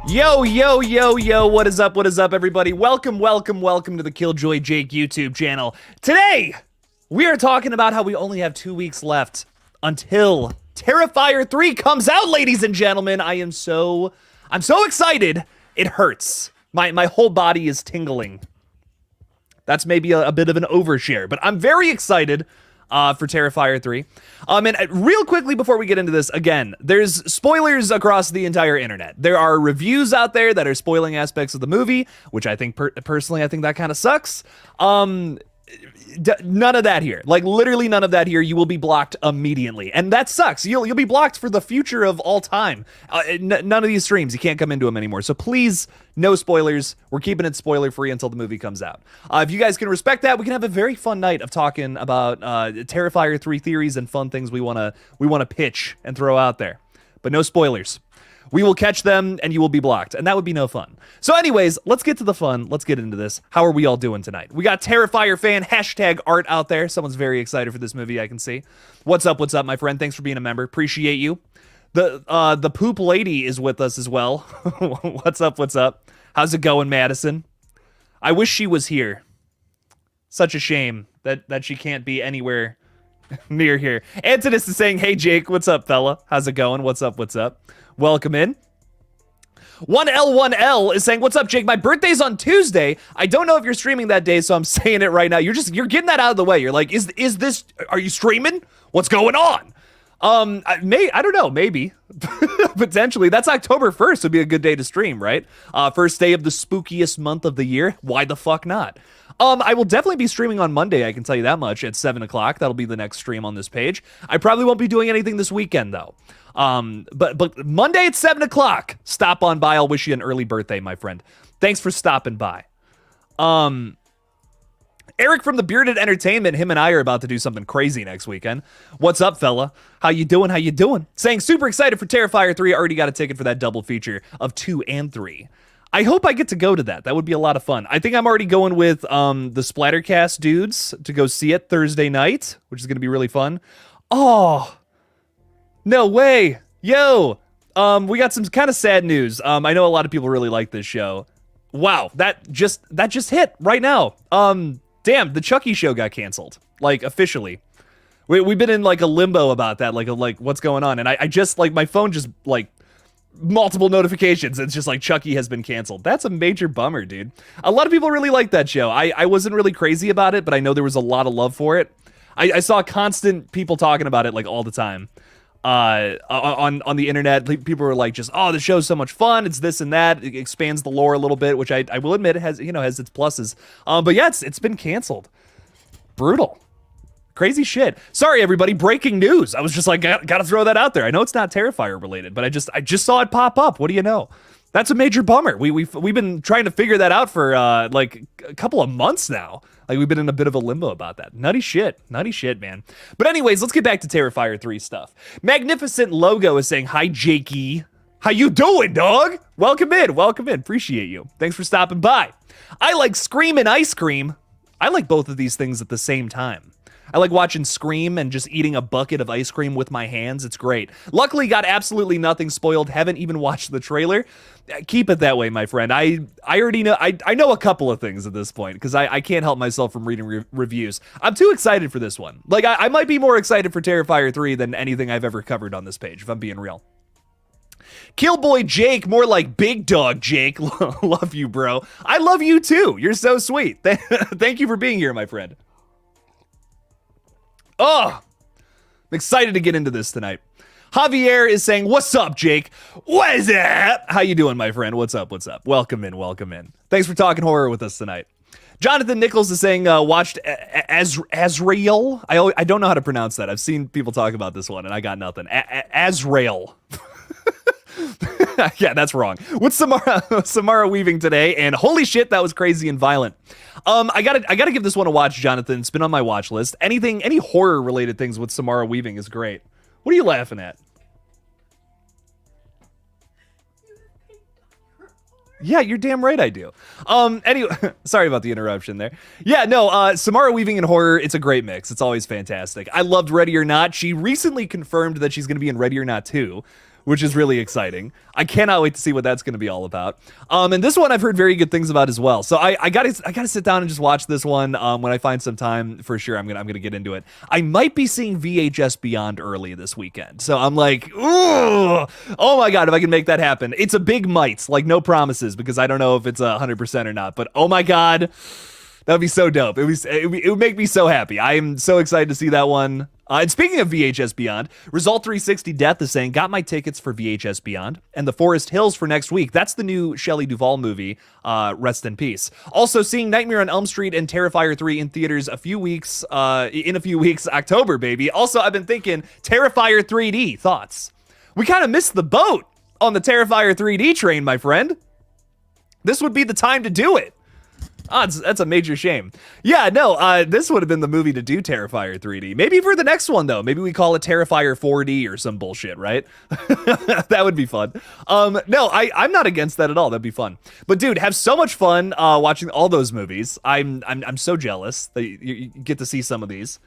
Yo, yo, yo, yo, what is up, everybody? Welcome to the Killjoy Jake YouTube channel. Today, we are talking about how we only have 2 weeks left until Terrifier 3 comes out, ladies and gentlemen. I'm so excited, it hurts. My whole body is tingling. That's maybe a bit of an overshare, but I'm very excited for Terrifier 3. And real quickly before we get into this, again, there's spoilers across the entire internet. There are reviews out there that are spoiling aspects of the movie, which I think, personally, I think that kind of sucks. None of that here. Like, literally none of that here. You will be blocked immediately. And that sucks. You'll be blocked for the future of all time. None of these streams, you can't come into them anymore. So please, no spoilers. We're keeping it spoiler-free until the movie comes out. If you guys can respect that, we can have a very fun night of talking about Terrifier 3 theories and fun things we wanna pitch and throw out there. But no spoilers. We will catch them, and you will be blocked, and that would be no fun. So anyways, let's get to the fun. Let's get into this. How are we all doing tonight? We got Terrifier fan #art out there. Someone's very excited for this movie, I can see. What's up, my friend? Thanks for being a member. Appreciate you. The poop lady is with us as well. What's up? How's it going, Madison? I wish she was here. Such a shame that she can't be anywhere near here. Antonis is saying, hey, Jake, what's up, fella? How's it going? What's up? Welcome in. 1L1L is saying, what's up, Jake? My birthday's on Tuesday. I don't know if you're streaming that day, so I'm saying it right now. You're getting that out of the way. You're like, are you streaming? What's going on? I don't know, maybe. Potentially. That's October 1st would be a good day to stream, right? First day of the spookiest month of the year. Why the fuck not? I will definitely be streaming on Monday, I can tell you that much, at 7 o'clock. That'll be the next stream on this page. I probably won't be doing anything this weekend, though. But Monday at 7 o'clock, stop on by. I'll wish you an early birthday, my friend. Thanks for stopping by. Eric from the Bearded Entertainment, him and I are about to do something crazy next weekend. What's up, fella? How you doing? Saying super excited for Terrifier 3. Already got a ticket for that double feature of 2 and 3. I hope I get to go to that. That would be a lot of fun. I think I'm already going with the Splattercast dudes to go see it Thursday night, which is going to be really fun. Oh, no way. Yo, we got some kind of sad news. I know a lot of people really like this show. Wow, that just hit right now. Damn, the Chucky show got canceled, like, officially. We've been in, like, a limbo about that, like what's going on? And I just, like, my phone just, like, multiple notifications. It's just like Chucky has been canceled. That's a major bummer, dude. A lot of people really like that show. I wasn't really crazy about it, but I know there was a lot of love for it. I saw constant people talking about it, like, all the time. On the internet, people were like, just, oh, the show's so much fun. It's this and that. It expands the lore a little bit, which I will admit has its pluses. But yeah, it's been canceled. Brutal. Crazy shit. Sorry, everybody. Breaking news. I was just like, gotta throw that out there. I know it's not Terrifier related, but I just saw it pop up. What do you know? That's a major bummer. We've been trying to figure that out for like a couple of months now. Like, we've been in a bit of a limbo about that. Nutty shit, man. But anyways, let's get back to Terrifier 3 stuff. Magnificent Logo is saying, hi, Jakey. How you doing, dog? Welcome in. Appreciate you. Thanks for stopping by. I like Scream and ice cream. I like both of these things at the same time. I like watching Scream and just eating a bucket of ice cream with my hands. It's great. Luckily, got absolutely nothing spoiled. Haven't even watched the trailer. Keep it that way, my friend. I already know. I know a couple of things at this point because I can't help myself from reading reviews. I'm too excited for this one. Like, I might be more excited for Terrifier 3 than anything I've ever covered on this page, if I'm being real. Killboy Jake, more like Big Dog Jake. Love you, bro. I love you too. You're so sweet. Thank you for being here, my friend. Oh, I'm excited to get into this tonight. Javier is saying, what's up, Jake? What is up? How you doing, my friend? What's up? Welcome in. Thanks for talking horror with us tonight. Jonathan Nichols is saying, watched Azrael. I don't know how to pronounce that. I've seen people talk about this one, and I got nothing. Azrael. Yeah, that's wrong. With Samara Weaving today, and holy shit, that was crazy and violent. I gotta give this one a watch, Jonathan. It's been on my watch list. Any horror related things with Samara Weaving is great. What are you laughing at? Yeah, you're damn right I do. Anyway, sorry about the interruption there. Yeah, no, Samara Weaving in horror, it's a great mix. It's always fantastic. I loved Ready or Not. She recently confirmed that she's going to be in Ready or Not 2, which is really exciting. I cannot wait to see what that's going to be all about. And this one I've heard very good things about as well. So I gotta sit down and just watch this one when I find some time. For sure, I'm gonna get into it. I might be seeing VHS Beyond early this weekend, so I'm like, ooh, oh my god, if I can make that happen. It's a big might, like no promises, because I don't know if it's 100% or not. But oh my god, that would be so dope. It would make me so happy. I am so excited to see that one. And speaking of VHS Beyond, Result 360 Death is saying, got my tickets for VHS Beyond and The Forest Hills for next week. That's the new Shelley Duvall movie. Rest in peace. Also seeing Nightmare on Elm Street and Terrifier 3 in theaters in a few weeks, October, baby. Also, I've been thinking Terrifier 3D, thoughts? We kind of missed the boat on the Terrifier 3D train, my friend. This would be the time to do it. That's a major shame. Yeah, no, this would have been the movie to do Terrifier 3D. Maybe for the next one, though. Maybe we call it Terrifier 4D or some bullshit, right? That would be fun. No, I'm not against that at all. That'd be fun. But dude, have so much fun watching all those movies. I'm so jealous that you get to see some of these.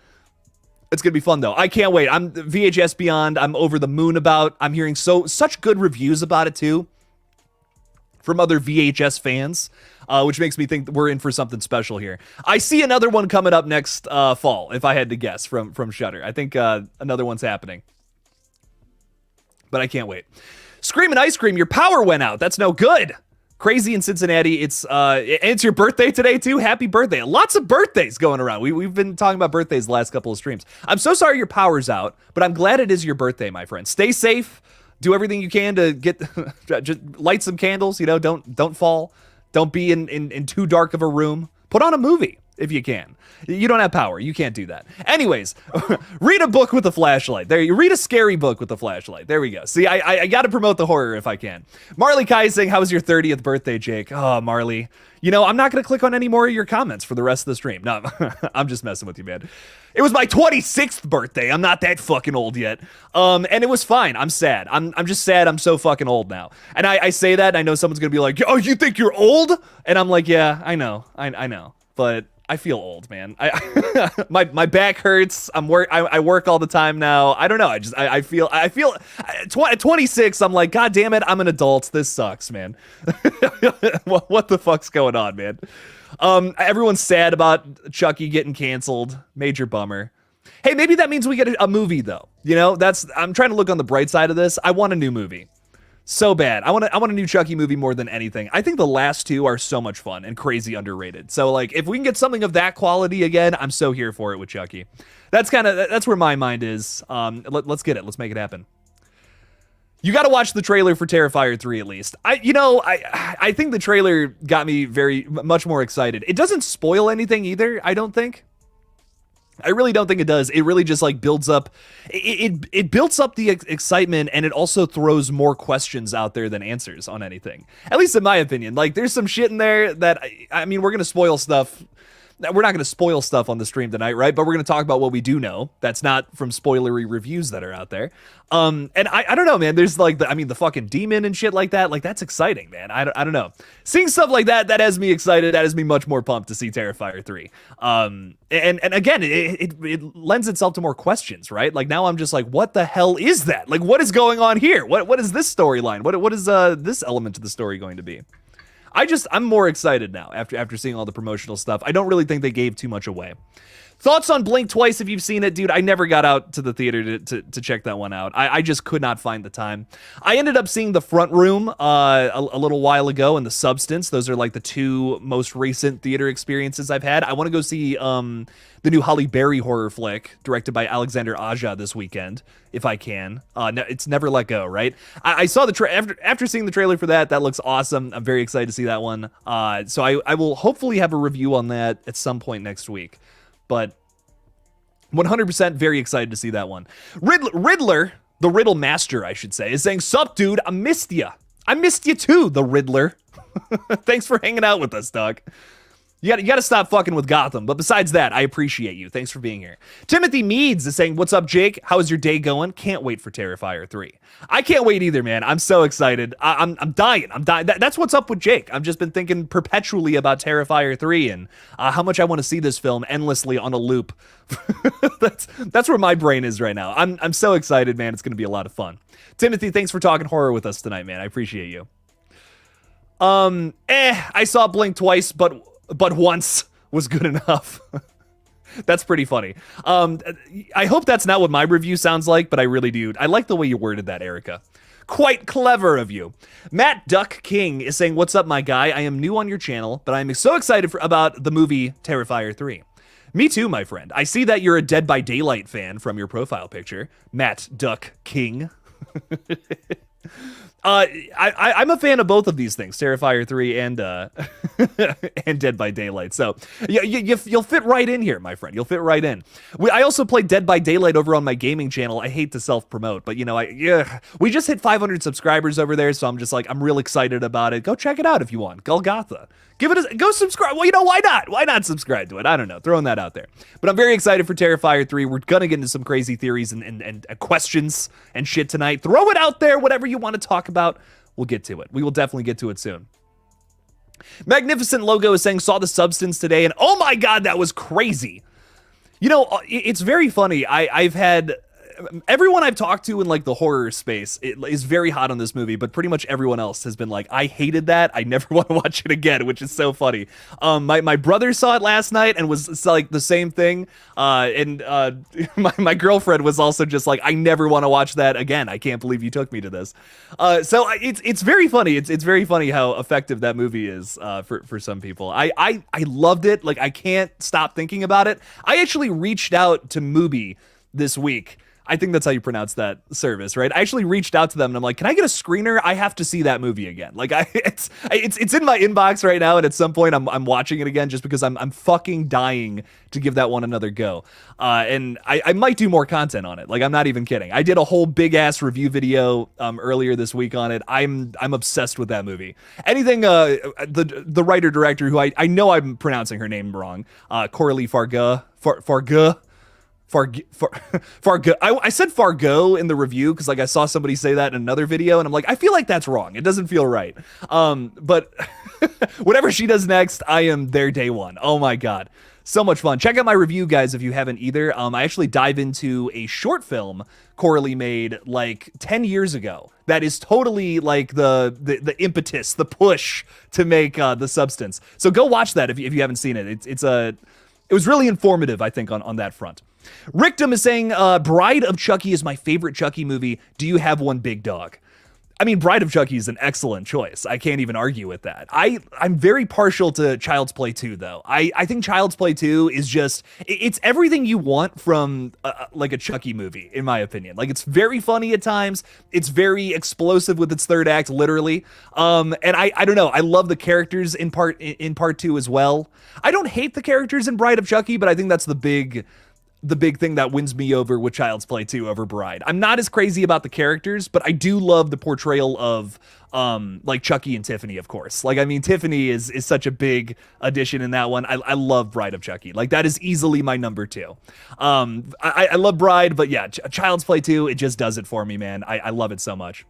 It's gonna be fun though. I can't wait. I'm VHS Beyond. I'm over the moon about. I'm hearing such good reviews about it too from other VHS fans. Which makes me think we're in for something special here. I see another one coming up next fall, if I had to guess, from Shudder. I think another one's happening. But I can't wait. Screamin' Ice Cream, your power went out. That's no good. Crazy in Cincinnati. It's your birthday today, too. Happy birthday. Lots of birthdays going around. We've been talking about birthdays the last couple of streams. I'm so sorry your power's out, but I'm glad it is your birthday, my friend. Stay safe. Do everything you can to get just light some candles. You know, don't fall. Don't be in too dark of a room. Put on a movie if you can. You don't have power. You can't do that. Anyways, read a book with a flashlight. There, you read a scary book with a flashlight. There we go. See, I got to promote the horror if I can. Marley Kai is saying, how was your 30th birthday, Jake? Oh, Marley. You know, I'm not going to click on any more of your comments for the rest of the stream. No, I'm just messing with you, man. It was my 26th birthday. I'm not that fucking old yet. And it was fine. I'm sad. I'm just sad I'm so fucking old now. And I say that, and I know someone's going to be like, oh, you think you're old? And I'm like, yeah, I know. I know. But I feel old, man. My back hurts. I work all the time now. I don't know. I feel at 26, I'm like, God damn it, I'm an adult. This sucks, man. What the fuck's going on, man? Everyone's sad about Chucky getting canceled. Major bummer. Hey, maybe that means we get a movie though. You know, I'm trying to look on the bright side of this. I want a new movie. So bad. I want a new Chucky movie more than anything. I think the last two are so much fun and crazy underrated. So like, if we can get something of that quality again, I'm so here for it with Chucky. That's where my mind is. Let's get it. Let's make it happen. You got to watch the trailer for Terrifier 3 at least. I think the trailer got me very much more excited. It doesn't spoil anything either, I don't think. I really don't think it does. It really just like builds up. It builds up the excitement, and it also throws more questions out there than answers on anything. At least in my opinion. Like there's some shit in there that I mean, we're gonna spoil stuff. We're not going to spoil stuff on the stream tonight, right? But we're going to talk about what we do know. That's not from spoilery reviews that are out there. And I don't know, man. There's like, the fucking demon and shit like that. Like, that's exciting, man. I don't know. Seeing stuff like that has me excited. That has me much more pumped to see Terrifier 3. And again, it lends itself to more questions, right? Like, now I'm just like, what the hell is that? Like, what is going on here? What is this storyline? What is this element to the story going to be? I'm more excited now after seeing all the promotional stuff. I don't really think they gave too much away. Thoughts on Blink Twice if you've seen it, dude? I never got out to the theater to check that one out. I just could not find the time. I ended up seeing The Front Room a little while ago and The Substance. Those are like the two most recent theater experiences I've had. I want to go see the new Halle Berry horror flick directed by Alexander Aja this weekend, if I can. It's Never Let Go, right? I saw after seeing the trailer for that. That looks awesome. I'm very excited to see that one. So I will hopefully have a review on that at some point next week. But 100% very excited to see that one. Riddler, the Riddle Master, I should say, is saying, "Sup, dude, I missed ya. I missed you too, the Riddler." Thanks for hanging out with us, dog. You gotta stop fucking with Gotham. But besides that, I appreciate you. Thanks for being here. Timothy Meads is saying, what's up, Jake? How's your day going? Can't wait for Terrifier 3. I can't wait either, man. I'm so excited. I'm dying. I'm dying. That's what's up with Jake. I've just been thinking perpetually about Terrifier 3 and how much I want to see this film endlessly on a loop. That's where my brain is right now. I'm so excited, man. It's gonna be a lot of fun. Timothy, thanks for talking horror with us tonight, man. I appreciate you. I saw Blink twice, but once was good enough. That's pretty funny. I hope that's not what my review sounds like, but I really do. I like the way you worded that, Erica. Quite clever of you. Matt Duck King is saying, what's up, my guy? I am new on your channel, but I'm so excited about the movie Terrifier 3. Me too, my friend. I see that you're a Dead by Daylight fan from your profile picture. Matt Duck King. I'm a fan of both of these things, Terrifier 3 and and Dead by Daylight. So you'll fit right in here, my friend. You'll fit right in. I also play Dead by Daylight over on my gaming channel. I hate to self-promote, but we just hit 500 subscribers over there, so I'm just like, I'm real excited about it. Go check it out if you want. GullGotha. Go subscribe. Well, why not? Why not subscribe to it? I don't know. Throwing that out there. But I'm very excited for Terrifier 3. We're gonna get into some crazy theories and questions and shit tonight. Throw it out there, whatever you want to talk about. We'll get to it. We will definitely get to it soon. Magnificent Logo is saying, saw The Substance today, and oh my god, that was crazy. It's very funny. I've had everyone I've talked to in like the horror space is very hot on this movie, but pretty much everyone else has been like, I hated that. I never want to watch it again, which is so funny. My brother saw it last night and was like the same thing. My girlfriend was also just like, I never want to watch that again. I can't believe you took me to this. So it's very funny. It's very funny how effective that movie is for some people. I loved it. Like, I can't stop thinking about it. I actually reached out to Mubi this week. I think that's how you pronounce that service, right? I actually reached out to them and I'm like, can I get a screener? I have to see that movie again. Like, it's in my inbox right now, and at some point I'm watching it again just because I'm fucking dying to give that one another go. And I might do more content on it. Like, I'm not even kidding. I did a whole big ass review video earlier this week on it. I'm obsessed with that movie. Anything the writer director, who I know I'm pronouncing her name wrong, Coralie Fargo. I said Fargo in the review because like I saw somebody say that in another video, and I'm like, I feel like that's wrong. It doesn't feel right. But whatever she does next, I am there day one. Oh my god, so much fun. Check out my review, guys, if you haven't either. I actually dive into a short film Coralie made like 10 years ago. That is totally like the impetus, the push to make The Substance. So go watch that if you haven't seen it. It was really informative, I think, on that front. Rickdom is saying, Bride of Chucky is my favorite Chucky movie. Do you have one, big dog? I mean, Bride of Chucky is an excellent choice. I can't even argue with that. I'm very partial to Child's Play 2, though. I think Child's Play 2 is just, it's everything you want from like a Chucky movie, in my opinion. Like, it's very funny at times. It's very explosive with its third act, literally. And I don't know. I love the characters in part 2 as well. I don't hate the characters in Bride of Chucky, but I think that's the big thing that wins me over with Child's Play 2 over Bride. I'm not as crazy about the characters, but I do love the portrayal of like Chucky and Tiffany, of course. Like, I mean, Tiffany is such a big addition in that one. I love Bride of Chucky. Like, that is easily my number 2. I love Bride, but yeah, Child's Play 2, it just does it for me, man. I love it so much.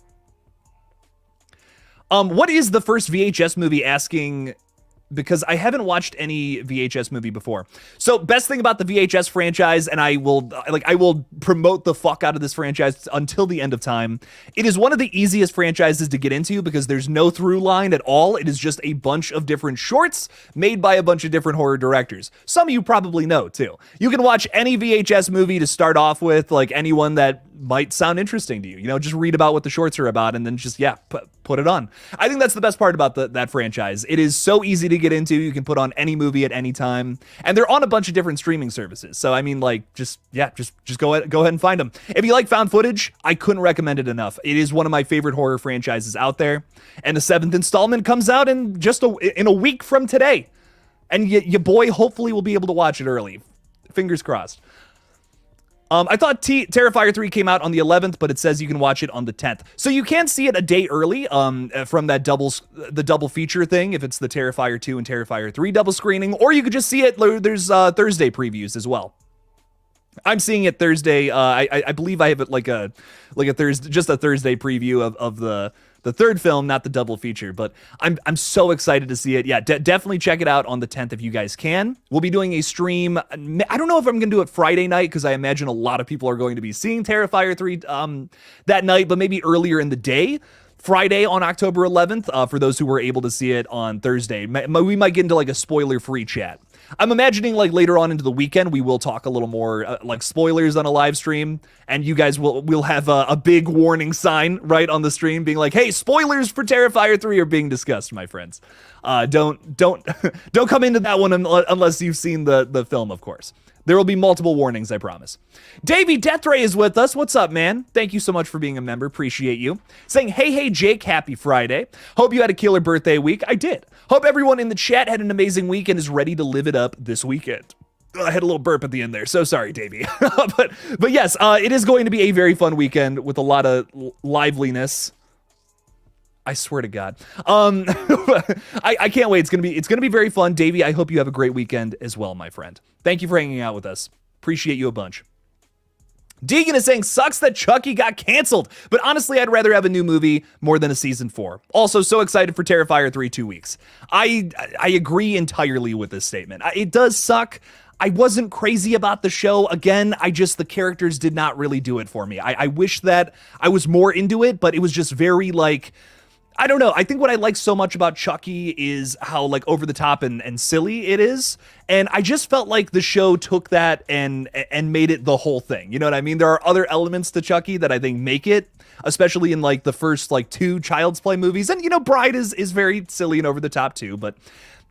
What is the first VHS movie, asking, because I haven't watched any VHS movie before. So, best thing about the VHS franchise, and I will promote the fuck out of this franchise until the end of time. It is one of the easiest franchises to get into because there's no through line at all. It is just a bunch of different shorts made by a bunch of different horror directors. Some of you probably know too. You can watch any VHS movie to start off with, like anyone that might sound interesting to you. You know, just read about what the shorts are about and then just, put it on. I think that's the best part about that franchise. It is so easy to get into. You can put on any movie at any time, and they're on a bunch of different streaming services. So I mean, like, just go ahead and find them. If you like found footage, I couldn't recommend it enough. It is one of my favorite horror franchises out there, and the 7th installment comes out in a week from today, and your boy hopefully will be able to watch it early. Fingers crossed. I thought Terrifier 3 came out on the 11th, but it says you can watch it on the 10th. So you can see it a day early from that the double feature thing, if it's the Terrifier 2 and Terrifier 3 double screening, or you could just see it. There's Thursday previews as well. I'm seeing it Thursday. I believe I have it like a Thursday, just a Thursday preview of the third film, not the double feature. But I'm so excited to see it. Yeah, definitely check it out on the 10th if you guys can. We'll be doing a stream. I don't know if I'm gonna do it Friday night because I imagine a lot of people are going to be seeing Terrifier 3 that night, but maybe earlier in the day. Friday on October 11th, for those who were able to see it on Thursday. We might get into like a spoiler-free chat. I'm imagining like later on into the weekend, we will talk a little more like spoilers on a live stream, and you guys we'll have a big warning sign right on the stream being like, hey, spoilers for Terrifier 3 are being discussed, my friends. Don't come into that one unless you've seen the film, of course. There will be multiple warnings, I promise. Davey Deathray is with us. What's up, man? Thank you so much for being a member. Appreciate you. Saying, hey, Jake, happy Friday. Hope you had a killer birthday week. I did. Hope everyone in the chat had an amazing week and is ready to live it up this weekend. I had a little burp at the end there. So sorry, Davey. but yes, it is going to be a very fun weekend with a lot of liveliness. I swear to God. I can't wait. It's gonna be very fun. Davey, I hope you have a great weekend as well, my friend. Thank you for hanging out with us. Appreciate you a bunch. Deegan is saying, sucks that Chucky got canceled, but honestly, I'd rather have a new movie more than a season 4. Also, so excited for Terrifier 3 2 weeks. I agree entirely with this statement. It does suck. I wasn't crazy about the show. Again, the characters did not really do it for me. I wish that I was more into it, but it was just very like, I don't know. I think what I like so much about Chucky is how like over the top and silly it is. And I just felt like the show took that and made it the whole thing. You know what I mean? There are other elements to Chucky that I think make it, especially in like the first like 2 Child's Play movies. And you know, Bride is very silly and over the top too, but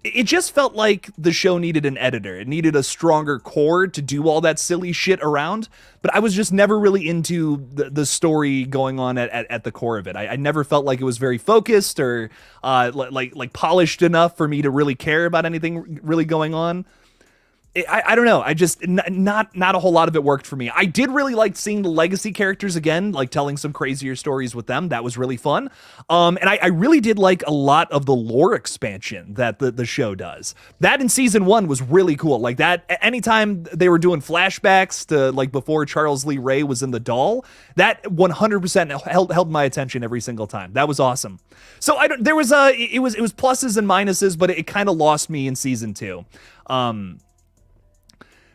it just felt like the show needed an editor. It needed a stronger core to do all that silly shit around. But I was just never really into the story going on at the core of it. I never felt like it was very focused or like polished enough for me to really care about anything really going on. I don't know. I just not a whole lot of it worked for me. I did really like seeing the legacy characters again, like telling some crazier stories with them. That was really fun. And I really did like a lot of the lore expansion that the show does. That in season 1 was really cool. Like that, anytime they were doing flashbacks to like before Charles Lee Ray was in the doll, that 100% held my attention every single time. That was awesome. So it was pluses and minuses, but it kind of lost me in season 2.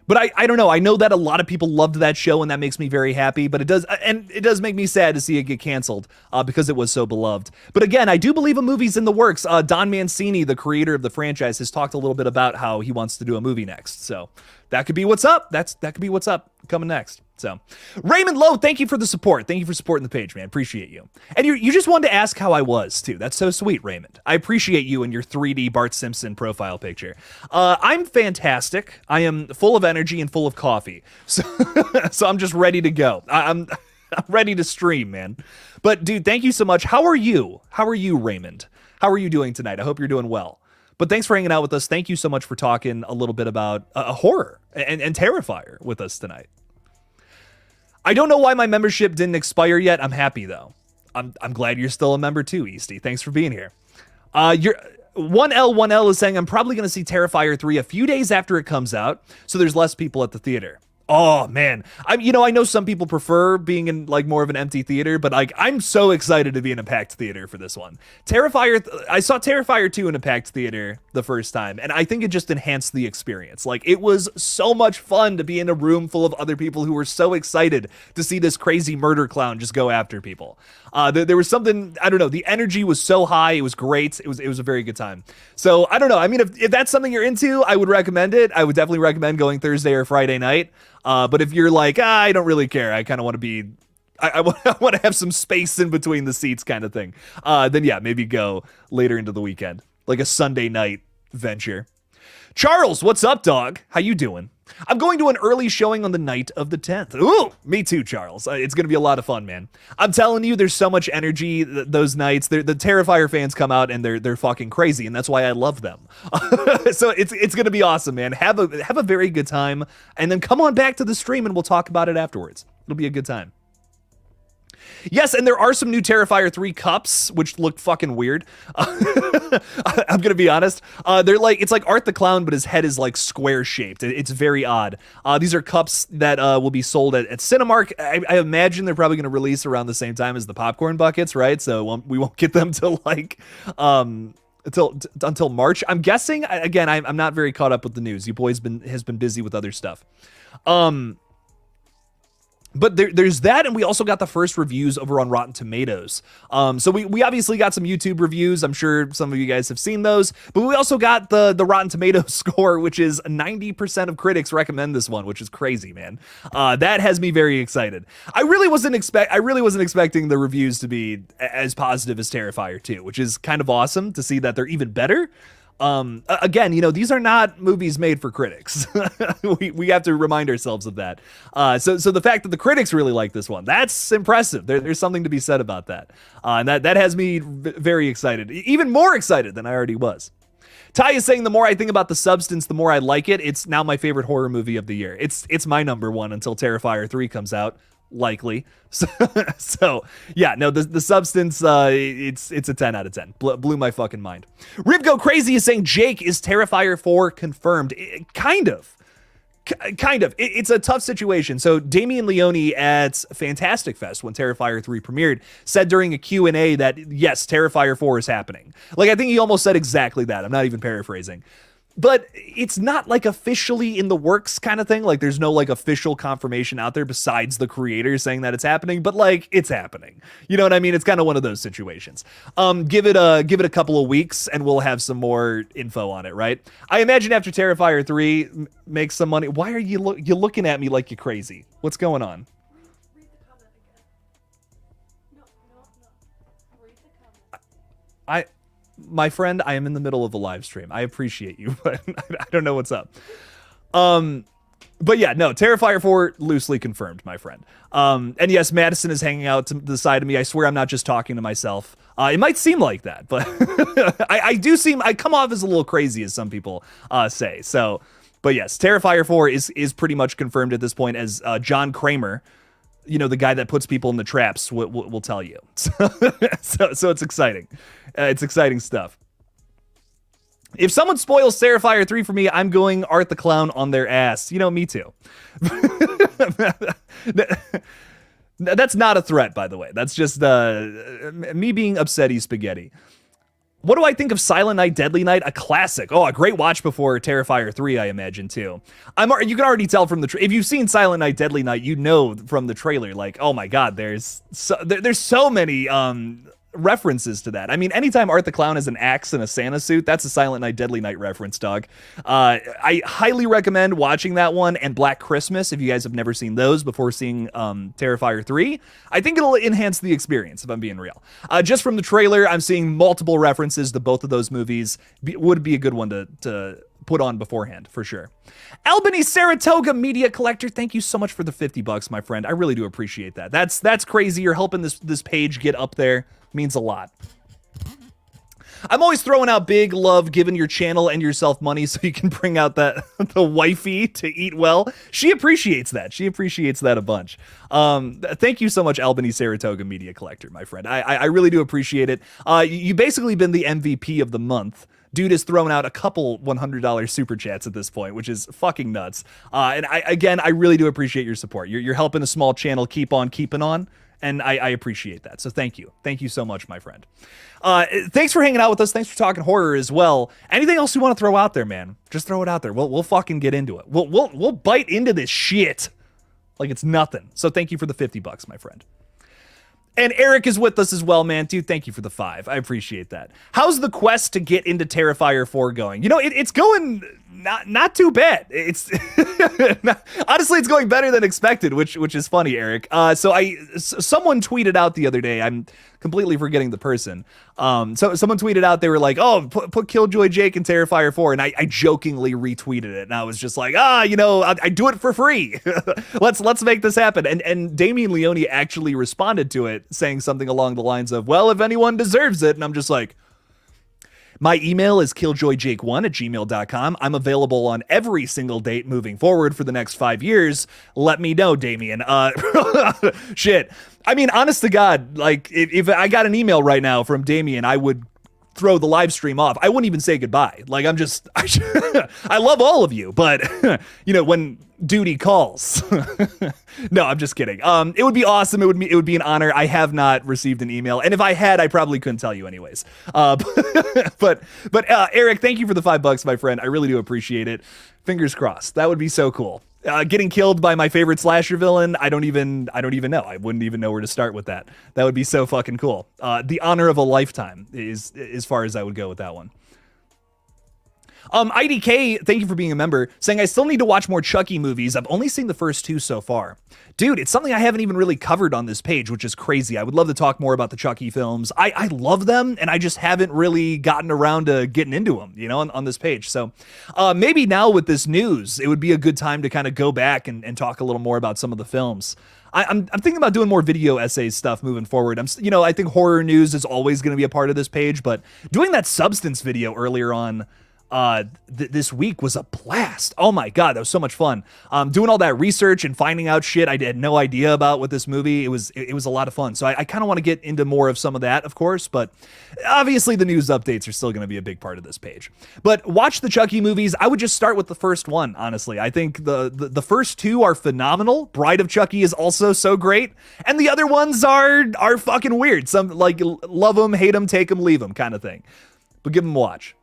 But I don't know. I know that a lot of people loved that show, and that makes me very happy. But it does make me sad to see it get canceled because it was so beloved. But again, I do believe a movie's in the works. Don Mancini, the creator of the franchise, has talked a little bit about how he wants to do a movie next. So that could be what's up. That could be what's up coming next. So Raymond Lowe, thank you for the support. Thank you for supporting the page, man. Appreciate you. And you just wanted to ask how I was too. That's so sweet, Raymond. I appreciate you and your 3D Bart Simpson profile picture. I'm fantastic. I am full of energy and full of coffee. So, so I'm just ready to go. I'm ready to stream, man. But dude, thank you so much. How are you? How are you, Raymond? How are you doing tonight? I hope you're doing well. But thanks for hanging out with us. Thank you so much for talking a little bit about horror and Terrifier with us tonight. I don't know why my membership didn't expire yet. I'm happy though. I'm glad you're still a member too, Easty. Thanks for being here. You're 1L is saying I'm probably going to see Terrifier 3 a few days after it comes out, so there's less people at the theater. Oh man, I know some people prefer being in like more of an empty theater, but like I'm so excited to be in a packed theater for this one. I saw Terrifier 2 in a packed theater the first time, and I think it just enhanced the experience. Like it was so much fun to be in a room full of other people who were so excited to see this crazy murder clown just go after people. There was something, I don't know, the energy was so high, it was great. It was a very good time. So I don't know. I mean, if that's something you're into, I would recommend it. I would definitely recommend going Thursday or Friday night. But if you're like, I don't really care, I kind of want to be, I want to have some space in between the seats kind of thing, then yeah, maybe go later into the weekend, like a Sunday night venture. Charles, what's up, dog? How you doing? I'm going to an early showing on the night of the 10th. Ooh, me too, Charles. It's going to be a lot of fun, man. I'm telling you, there's so much energy those nights. The Terrifier fans come out and they're fucking crazy, and that's why I love them. So it's going to be awesome, man. Have a very good time, and then come on back to the stream and we'll talk about it afterwards. It'll be a good time. Yes, and there are some new Terrifier 3 cups, which look fucking weird. I'm gonna be honest. It's like Art the Clown, but his head is like square shaped. It's very odd. These are cups that will be sold at Cinemark. I imagine they're probably gonna release around the same time as the popcorn buckets, right? So we won't get them till like until March. I'm guessing. Again, I'm not very caught up with the news. You boys has been busy with other stuff. But there's that, and we also got the first reviews over on Rotten Tomatoes. So we obviously got some YouTube reviews. I'm sure some of you guys have seen those. But we also got the Rotten Tomatoes score, which is 90% of critics recommend this one, which is crazy, man. That has me very excited. I really wasn't expecting the reviews to be as positive as Terrifier 2, which is kind of awesome to see that they're even better. Again, these are not movies made for critics. we have to remind ourselves of that. So the fact that the critics really like this one, that's impressive. There's something to be said about that. And that has me very excited, even more excited than I already was. Ty is saying the more I think about The Substance, the more I like it. It's now my favorite horror movie of the year. It's my number one until Terrifier 3 comes out. Likely. So yeah, no, the Substance, it's a 10 out of 10. Blew my fucking mind. Rivgo Crazy is saying, Jake, is Terrifier 4 confirmed? Kind of. It's a tough situation. So Damian Leone at Fantastic Fest, when Terrifier 3 premiered, said during a Q&A that yes, Terrifier 4 is happening. Like, I think he almost said exactly that. I'm not even paraphrasing. But it's not like officially in the works kind of thing. Like, there's no like official confirmation out there besides the creator saying that it's happening, but like, it's happening. You know what I mean? It's kind of one of those situations. Give it a couple of weeks and we'll have some more info on it, right? I imagine after Terrifier 3 makes some money. Why are you looking at me like you're crazy? What's going on? Read the comment again. No. Read the comment. My friend, I am in the middle of a live stream. I appreciate you, but I don't know what's up. But yeah, no, Terrifier 4 loosely confirmed, my friend. And yes, Madison is hanging out to the side of me. I swear I'm not just talking to myself. It might seem like that, but I come off as a little crazy, as some people say. So, but yes, Terrifier 4 is pretty much confirmed at this point, as John Kramer, the guy that puts people in the traps, will tell you. So it's exciting. It's exciting stuff. If someone spoils Terrifier 3 for me, I'm going Art the Clown on their ass. Me too. That's not a threat, by the way. That's just me being upsetty spaghetti. What do I think of Silent Night, Deadly Night? A classic. Oh, a great watch before Terrifier 3, I imagine, too. You can already tell from if you've seen Silent Night, Deadly Night, from the trailer, like, oh my God, there's so many references to that. I mean, anytime Art the Clown has an axe and a Santa suit, that's a Silent Night, Deadly Night reference, dog. I highly recommend watching that one and Black Christmas if you guys have never seen those before seeing Terrifier 3. I think it'll enhance the experience, if I'm being real. Just from the trailer, I'm seeing multiple references to both of those movies. Would be a good one to put on beforehand, for sure. Albany Saratoga Media Collector, thank you so much for the $50, my friend. I really do appreciate that. That's crazy. You're helping this page get up there. Means a lot. I'm always throwing out big love, giving your channel and yourself money so you can bring out the wifey to eat well. She appreciates that. She appreciates that a bunch. Thank you so much, Albany Saratoga Media Collector, my friend. I really do appreciate it. You basically been the MVP of the month. Dude has thrown out a couple $100 super chats at this point, which is fucking nuts. And I really do appreciate your support. You're helping a small channel keep on keeping on. And I appreciate that. So thank you. Thank you so much, my friend. Thanks for hanging out with us. Thanks for talking horror as well. Anything else you want to throw out there, man? Just throw it out there. We'll fucking get into it. We'll bite into this shit like it's nothing. So thank you for the $50, my friend. And Eric is with us as well, man. Dude, thank you for the 5. I appreciate that. How's the quest to get into Terrifier 4 going? It's going not too bad. It's honestly, it's going better than expected, which is funny, Eric. Someone tweeted out the other day. I'm completely forgetting the person. So someone tweeted out, they were like, "Oh, put Killjoy Jake in Terrifier 4," and I jokingly retweeted it, and I was just like, I do it for free. let's make this happen. And Damien Leone actually responded to it, saying something along the lines of, "Well, if anyone deserves it," and I'm just like. My email is killjoyjake1@gmail.com. I'm available on every single date moving forward for the next 5 years. Let me know, Damien. Shit. I mean, honest to God, like, if I got an email right now from Damien, I would throw the live stream off. I wouldn't even say goodbye. Like, I love all of you, but, when duty calls. No, I'm just kidding. It would be awesome. It would be an honor. I have not received an email, and if I had, I probably couldn't tell you anyways. But Eric, thank you for the $5, my friend. I really do appreciate it. Fingers crossed. That would be so cool. Getting killed by my favorite slasher villain, I don't even know. I wouldn't even know where to start with that. That would be so fucking cool. The honor of a lifetime is as far as I would go with that one. IDK, thank you for being a member, saying, I still need to watch more Chucky movies. I've only seen the first 2 so far. Dude, it's something I haven't even really covered on this page, which is crazy. I would love to talk more about the Chucky films. I love them, and I just haven't really gotten around to getting into them, on this page. So maybe now with this news, it would be a good time to kind of go back and talk a little more about some of the films. I'm thinking about doing more video essays stuff moving forward. I think horror news is always going to be a part of this page, but doing that substance video earlier on this week was a blast. Oh my God, that was so much fun. Doing all that research and finding out shit I had no idea about with this movie. It was a lot of fun. So I kind of want to get into more of some of that, of course, but obviously the news updates are still going to be a big part of this page. But watch the Chucky movies. I would just start with the first one, honestly. I think the first 2 are phenomenal. Bride of Chucky is also so great. And the other ones are fucking weird. Some like love them, hate them, take them, leave them kind of thing. But give them a watch.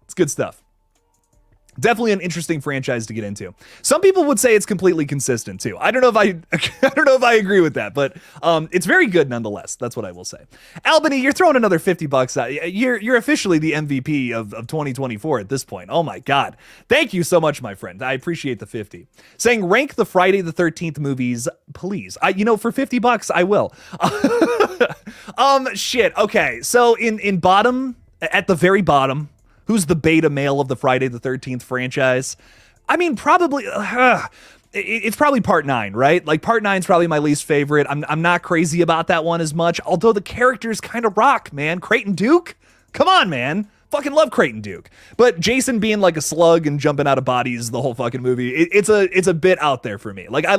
It's good stuff. Definitely an interesting franchise to get into. Some people would say it's completely consistent too. I don't know if I agree with that, but it's very good nonetheless. That's what I will say. Albany, you're throwing another $50 out. You're officially the MVP of 2024 at this point. Oh my God. Thank you so much, my friend. I appreciate the 50. Saying rank the Friday the 13th movies, please. For $50, I will. Shit. Okay. So in bottom, at the very bottom, who's the beta male of the Friday the 13th franchise? I mean, probably, it's probably Part 9, right? Like, Part 9's probably my least favorite. I'm not crazy about that one as much, although the characters kind of rock, man. Creighton Duke? Come on, man. Fucking love Creighton Duke. But Jason being like a slug and jumping out of bodies the whole fucking movie, it's a bit out there for me. Like, I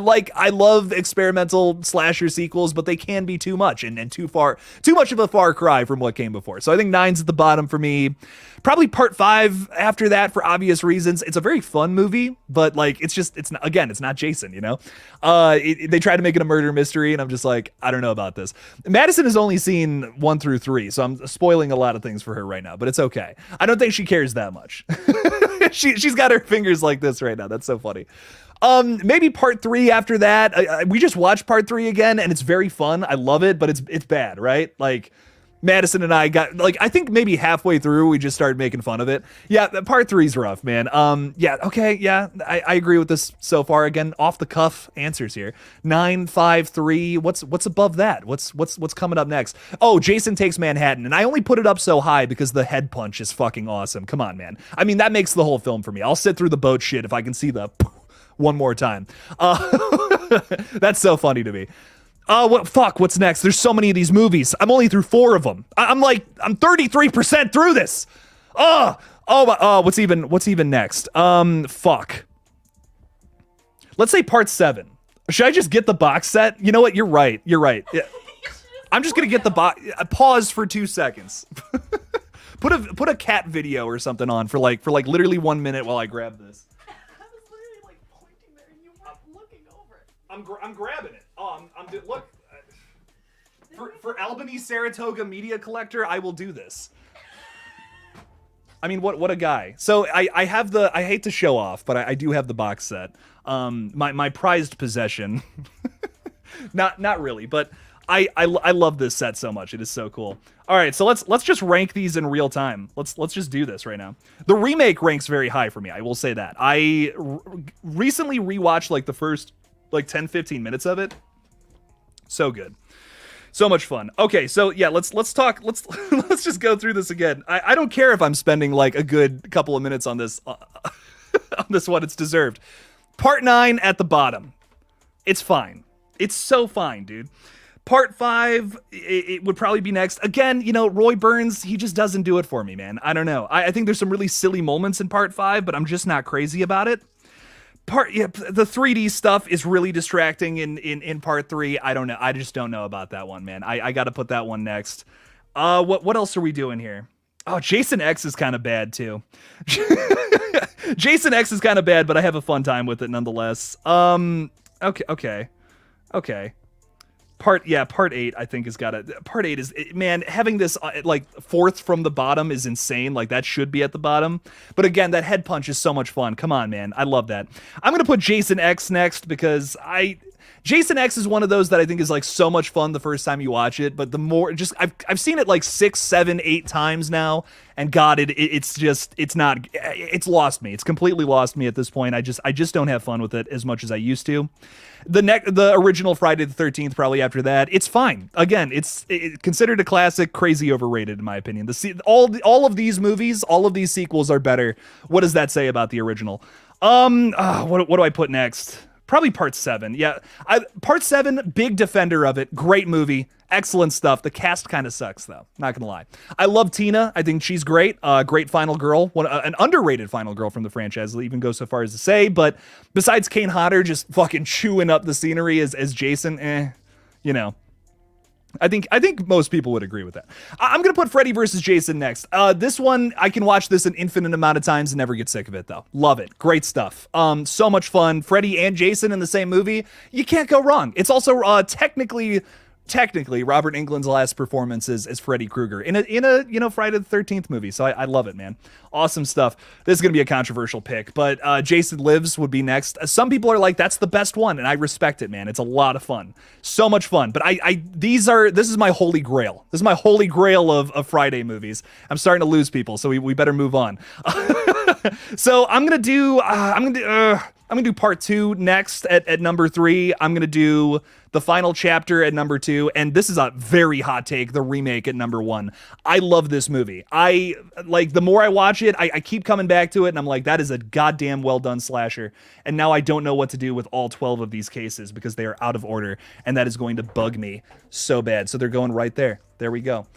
love experimental slasher sequels, but they can be too much and too much of a far cry from what came before. So I think 9's at the bottom for me. Probably Part 5 after that for obvious reasons. It's a very fun movie, but like it's not Jason, they try to make it a murder mystery, and I'm just like, I don't know about this. Madison has only seen 1 through 3, so I'm spoiling a lot of things for her right now, but it's okay. I don't think she cares that much. She's got her fingers like this right now. That's so funny. Maybe Part 3 after that. We just watched Part 3 again, and it's very fun. I love it, but it's bad, right? Like, Madison and I got, like, I think maybe halfway through, we just started making fun of it. Yeah, Part 3's rough, man. Yeah, okay, yeah, I agree with this so far. Again, off the cuff answers here. 9, 5, 3. What's above that? What's coming up next? Oh, Jason Takes Manhattan, and I only put it up so high because the head punch is fucking awesome. Come on, man. I mean, that makes the whole film for me. I'll sit through the boat shit if I can see the one more time. That's so funny to me. What's next? There's so many of these movies. I'm only through 4 of them. I'm 33% through this. What's even next? Let's say Part 7. Should I just get the box set? You know what? You're right. Yeah. I'm just gonna get the box. Pause for 2 seconds. Put a cat video or something on for literally 1 minute while I grab this. I was literally like pointing there and you weren't looking over it. I'm grabbing it. Look. For Albany Saratoga Media Collector, I will do this. I mean, what a guy. So I hate to show off, but I do have the box set. My prized possession. Not really, but I love this set so much. It is so cool. All right, so let's just rank these in real time. Let's just do this right now. The remake ranks very high for me. I will say that. I recently rewatched like the first like 10-15 minutes of it. So good. So much fun. Okay, so yeah, let's talk. Let's just go through this again. I don't care if I'm spending like a good couple of minutes on this on this one. It's deserved. Part 9 at the bottom. It's fine. It's so fine, dude. Part 5, it would probably be next. Again, you know, Roy Burns, he just doesn't do it for me, man. I don't know. I think there's some really silly moments in Part 5, but I'm just not crazy about it. The 3D stuff is really distracting in Part 3. I don't know. I just don't know about that one, man. I got to put that one next. What else are we doing here? Oh, Jason X is kind of bad, too. Jason X is kind of bad, but I have a fun time with it nonetheless. Okay. Part 8 I think has got to. Part 8 is, man, having this like fourth from the bottom is insane. Like that should be at the bottom. But again, that head punch is so much fun. Come on, man. I love that. I'm going to put Jason X next because Jason X is one of those that I think is like so much fun the first time you watch it, but the more just I've seen it like 6, 7, 8 times now, and God, it's lost me. It's completely lost me at this point. I just don't have fun with it as much as I used to. The original Friday the 13th probably after that. It's fine. Again, it's considered a classic, crazy overrated in my opinion. All of these movies, all of these sequels are better. What does that say about the original? What do I put next? Probably Part 7. Yeah, Part 7, big defender of it. Great movie. Excellent stuff. The cast kind of sucks, though. Not going to lie. I love Tina. I think she's great. Great final girl. An underrated final girl from the franchise. I'll even go so far as to say. But besides Kane Hodder just fucking chewing up the scenery as Jason, you know. I think most people would agree with that. I'm going to put Freddy versus Jason next. This one, I can watch this an infinite amount of times and never get sick of it, though. Love it. Great stuff. So much fun. Freddy and Jason in the same movie. You can't go wrong. It's also technically Robert Englund's last performance as Freddy Krueger in a Friday the 13th movie. So I love it, man. Awesome stuff. This is going to be a controversial pick, but Jason Lives would be next. Some people are like, that's the best one, and I respect it, man. It's a lot of fun. So much fun. But this is my holy grail. This is my holy grail of Friday movies. I'm starting to lose people, so we better move on. So I'm going to do Part 2 next at number 3. I'm going to do the final chapter at number 2. And this is a very hot take, the remake at number 1. I love this movie. The more I watch it, I keep coming back to it. And I'm like, that is a goddamn well done slasher. And now I don't know what to do with all 12 of these cases because they are out of order. And that is going to bug me so bad. So they're going right there. There we go.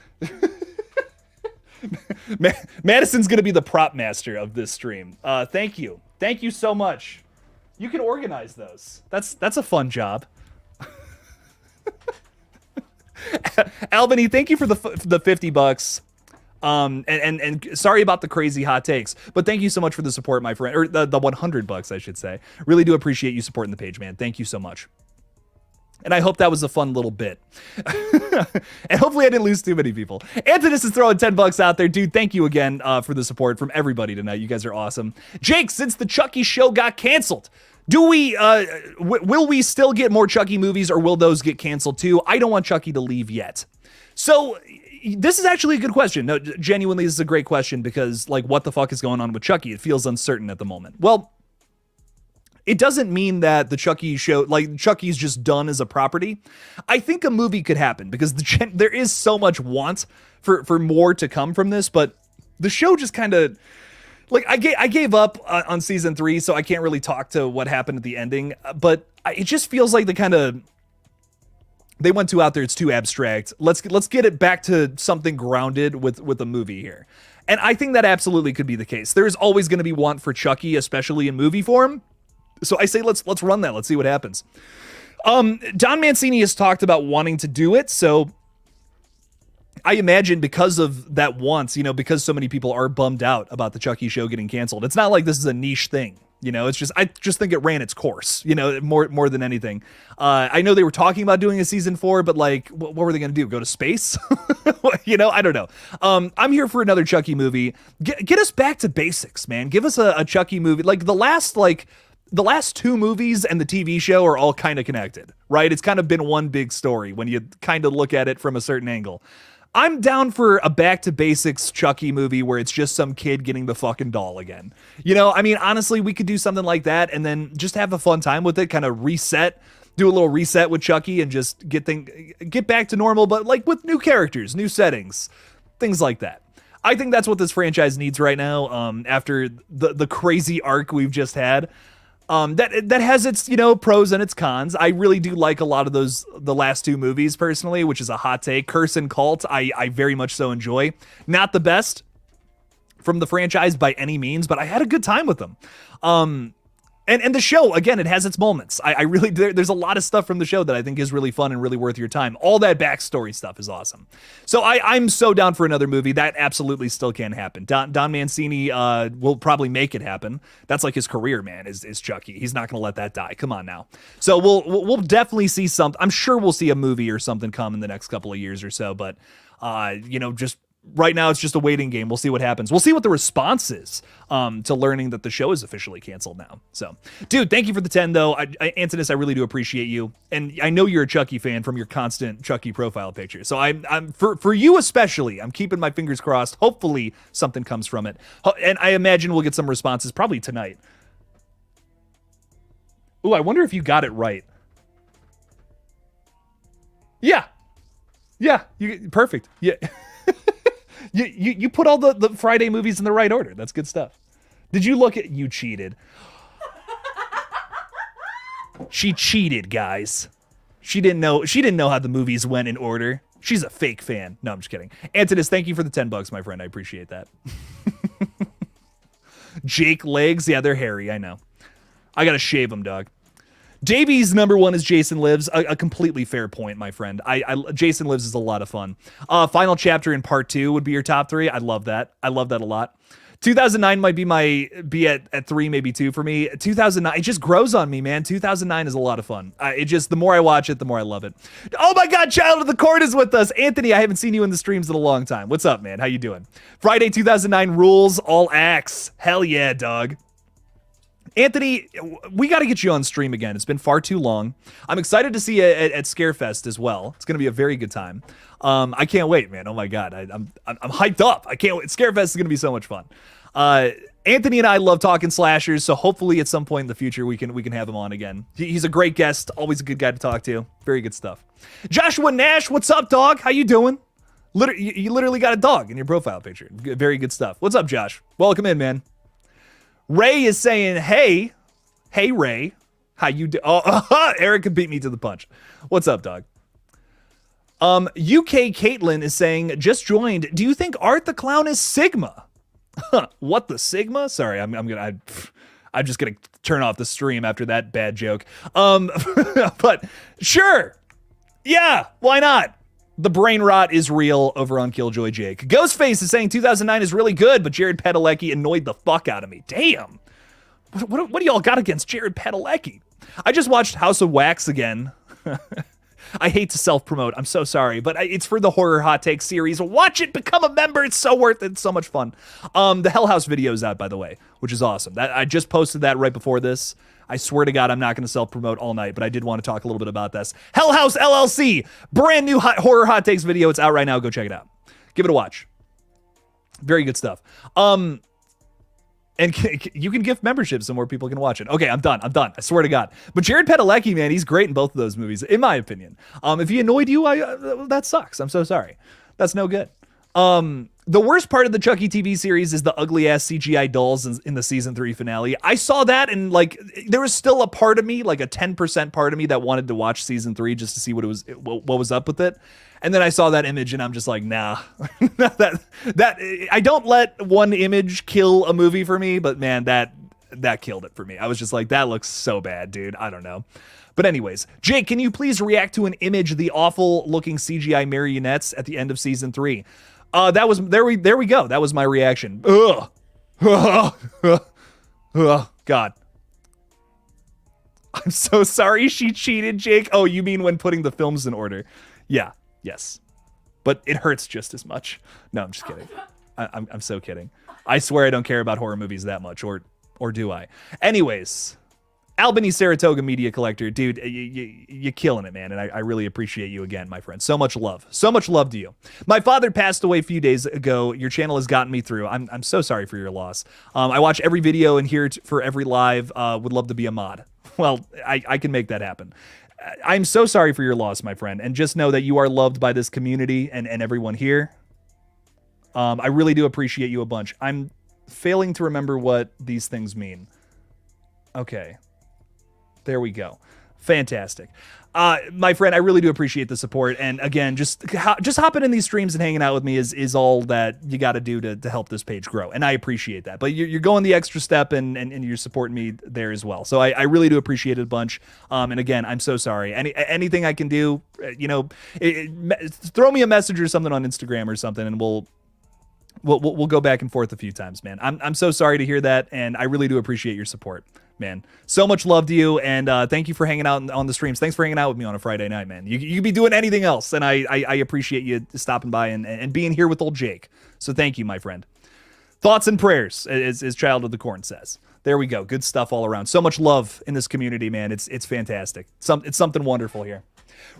Madison's going to be the prop master of this stream. Thank you. Thank you so much. You can organize those. That's a fun job. Albany, thank you for the $50. And sorry about the crazy hot takes, but thank you so much for the support, my friend, or the $100, I should say. Really do appreciate you supporting the page, man. Thank you so much. And I hope that was a fun little bit. And hopefully I didn't lose too many people. Antonis is throwing $10 out there. Dude, thank you again for the support from everybody tonight. You guys are awesome. Jake, since the Chucky show got canceled, will we still get more Chucky movies, or will those get canceled too? I don't want Chucky to leave yet. So this is actually a good question. No, genuinely, this is a great question because, like, what the fuck is going on with Chucky? It feels uncertain at the moment. Well, it doesn't mean that the Chucky show, like, Chucky's just done as a property. I think a movie could happen because there is so much want for more to come from this, but the show just kind of, like, I gave up on season 3, so I can't really talk to what happened at the ending, but it just feels like they went too out there. It's too abstract. Let's get it back to something grounded with a movie here. And I think that absolutely could be the case. There's always going to be want for Chucky, especially in movie form. So I say let's run that. Let's see what happens. Don Mancini has talked about wanting to do it, so I imagine because of that want, because so many people are bummed out about the Chucky show getting canceled. It's not like this is a niche thing. It's just, I just think it ran its course, more than anything. I know they were talking about doing a season 4, but like, what were they going to do? Go to space? I don't know. I'm here for another Chucky movie. Get us back to basics, man. Give us a Chucky movie. Like the last, the last two movies and the TV show are all kind of connected, right? It's kind of been one big story when you kind of look at it from a certain angle. I'm down for a back to basics Chucky movie where it's just some kid getting the fucking doll again. You know, I mean, honestly, we could do something like that and then just have a fun time with it, kind of reset, do a little reset with Chucky and just get back to normal, but like with new characters, new settings, things like that. I think that's what this franchise needs right now. After the crazy arc we've just had, that has its, you know, pros and its cons. I really do like a lot of the last two movies personally, which is a hot take. Curse and Cult, I very much so enjoy. Not the best from the franchise by any means, but I had a good time with them. And the show, again, it has its moments. I really, there's a lot of stuff from the show that I think is really fun and really worth your time. All that backstory stuff is awesome. So I'm so down for another movie. That absolutely still can happen. Don Mancini will probably make it happen. That's like his career, man, is Chucky. He's not going to let that die. Come on now. So we'll definitely see something. I'm sure we'll see a movie or something come in the next couple of years or so, but, you know, just right now it's just a waiting game. We'll see what happens. We'll see what the response is to learning that the show is officially canceled now. So, dude, thank you for the 10 though. Antonis, I really do appreciate you. And I know you're a Chucky fan from your constant Chucky profile picture. So I'm for you especially, I'm keeping my fingers crossed. Hopefully something comes from it. And I imagine we'll get some responses probably tonight. Ooh, I wonder if you got it right. Yeah. Yeah, perfect. Yeah. You put all the Friday movies in the right order. That's good stuff. Did you look at... You cheated. She cheated, guys. She didn't know how the movies went in order. She's a fake fan. No, I'm just kidding. Antonis, thank you for the $10, my friend. I appreciate that. Jake legs. Yeah, they're hairy. I know. I gotta shave them, dog. Davies number one is Jason Lives. A completely fair point, my friend. Jason Lives is a lot of fun. Final Chapter in Part 2 would be your top 3. I love that. I love that a lot. 2009 might be at 3, maybe 2 for me. 2009, it just grows on me, man. 2009 is a lot of fun. The more I watch it, the more I love it. Oh my God, Child of the Court is with us. Anthony, I haven't seen you in the streams in a long time. What's up, man? How you doing? Friday 2009 rules, all acts. Hell yeah, dog. Anthony, we got to get you on stream again. It's been far too long. I'm excited to see you at Scarefest as well. It's going to be a very good time. I can't wait, man. Oh my God. I'm hyped up. I can't wait. Scarefest is going to be so much fun. Anthony and I love talking slashers, so hopefully at some point in the future we can have him on again. He's a great guest, always a good guy to talk to. Very good stuff. Joshua Nash, what's up, dog? How you doing? You literally got a dog in your profile picture. Very good stuff. What's up, Josh? Welcome in, man. Ray is saying, hey, Ray, how you do? Oh, Eric could beat me to the punch. What's up, dog? UK Caitlin is saying, just joined. Do you think Art the Clown is Sigma? What the Sigma? Sorry, I'm just gonna turn off the stream after that bad joke. But sure, yeah, why not? The brain rot is real over on Killjoy Jake. Ghostface is saying 2009 is really good, but Jared Padalecki annoyed the fuck out of me. Damn. What do y'all got against Jared Padalecki? I just watched House of Wax again. I hate to self-promote. I'm so sorry, but it's for the Horror Hot Take series. Watch it. Become a member. It's so worth it. It's so much fun. The Hell House video is out, by the way, which is awesome. I just posted that right before this. I swear to God, I'm not going to self-promote all night, but I did want to talk a little bit about this. Hell House LLC, brand new Horror Hot Takes video. It's out right now. Go check it out. Give it a watch. Very good stuff. And you can gift memberships so more people can watch it. Okay, I'm done. I swear to God. But Jared Padalecki, man, he's great in both of those movies, in my opinion. If he annoyed you, that sucks. I'm so sorry. That's no good. The worst part of the Chucky TV series is the ugly ass CGI dolls in the season 3 finale. I saw that and like there was still a part of me, like a 10% part of me that wanted to watch season 3 just to see what was up with it. And then I saw that image and I'm just like, nah. that I don't let one image kill a movie for me, but man, that killed it for me. I was just like, that looks so bad, dude. I don't know. But anyways, Jake, can you please react to an image of the awful looking CGI marionettes at the end of season 3? There we go. That was my reaction. Ugh. God. I'm so sorry she cheated, Jake. Oh, you mean when putting the films in order? Yeah. Yes. But it hurts just as much. No, I'm just kidding. I'm so kidding. I swear I don't care about horror movies that much, or do I? Anyways, Albany Saratoga Media Collector, dude, you're killing it, man. And I really appreciate you again, my friend. So much love. So much love to you. My father passed away a few days ago. Your channel has gotten me through. I'm so sorry for your loss. I watch every video and here for every live. Would love to be a mod. Well, I can make that happen. I'm so sorry for your loss, my friend. And just know that you are loved by this community and everyone here. I really do appreciate you a bunch. I'm failing to remember what these things mean. Okay. There we go. Fantastic. My friend, I really do appreciate the support. And again, just hopping in these streams and hanging out with me is all that you got to do to help this page grow. And I appreciate that. But you're going the extra step and you're supporting me there as well. So I really do appreciate it a bunch. And again, I'm so sorry. Anything I can do, throw me a message or something on Instagram or something, and we'll go back and forth a few times, man. I'm so sorry to hear that, and I really do appreciate your support, man. So much love to you, and thank you for hanging out on the streams. Thanks for hanging out with me on a Friday night, man. You could be doing anything else, and I appreciate you stopping by and being here with old Jake. So thank you, my friend. Thoughts and prayers, as Child of the Corn says. There we go. Good stuff all around. So much love in this community, man. It's fantastic. It's something wonderful here.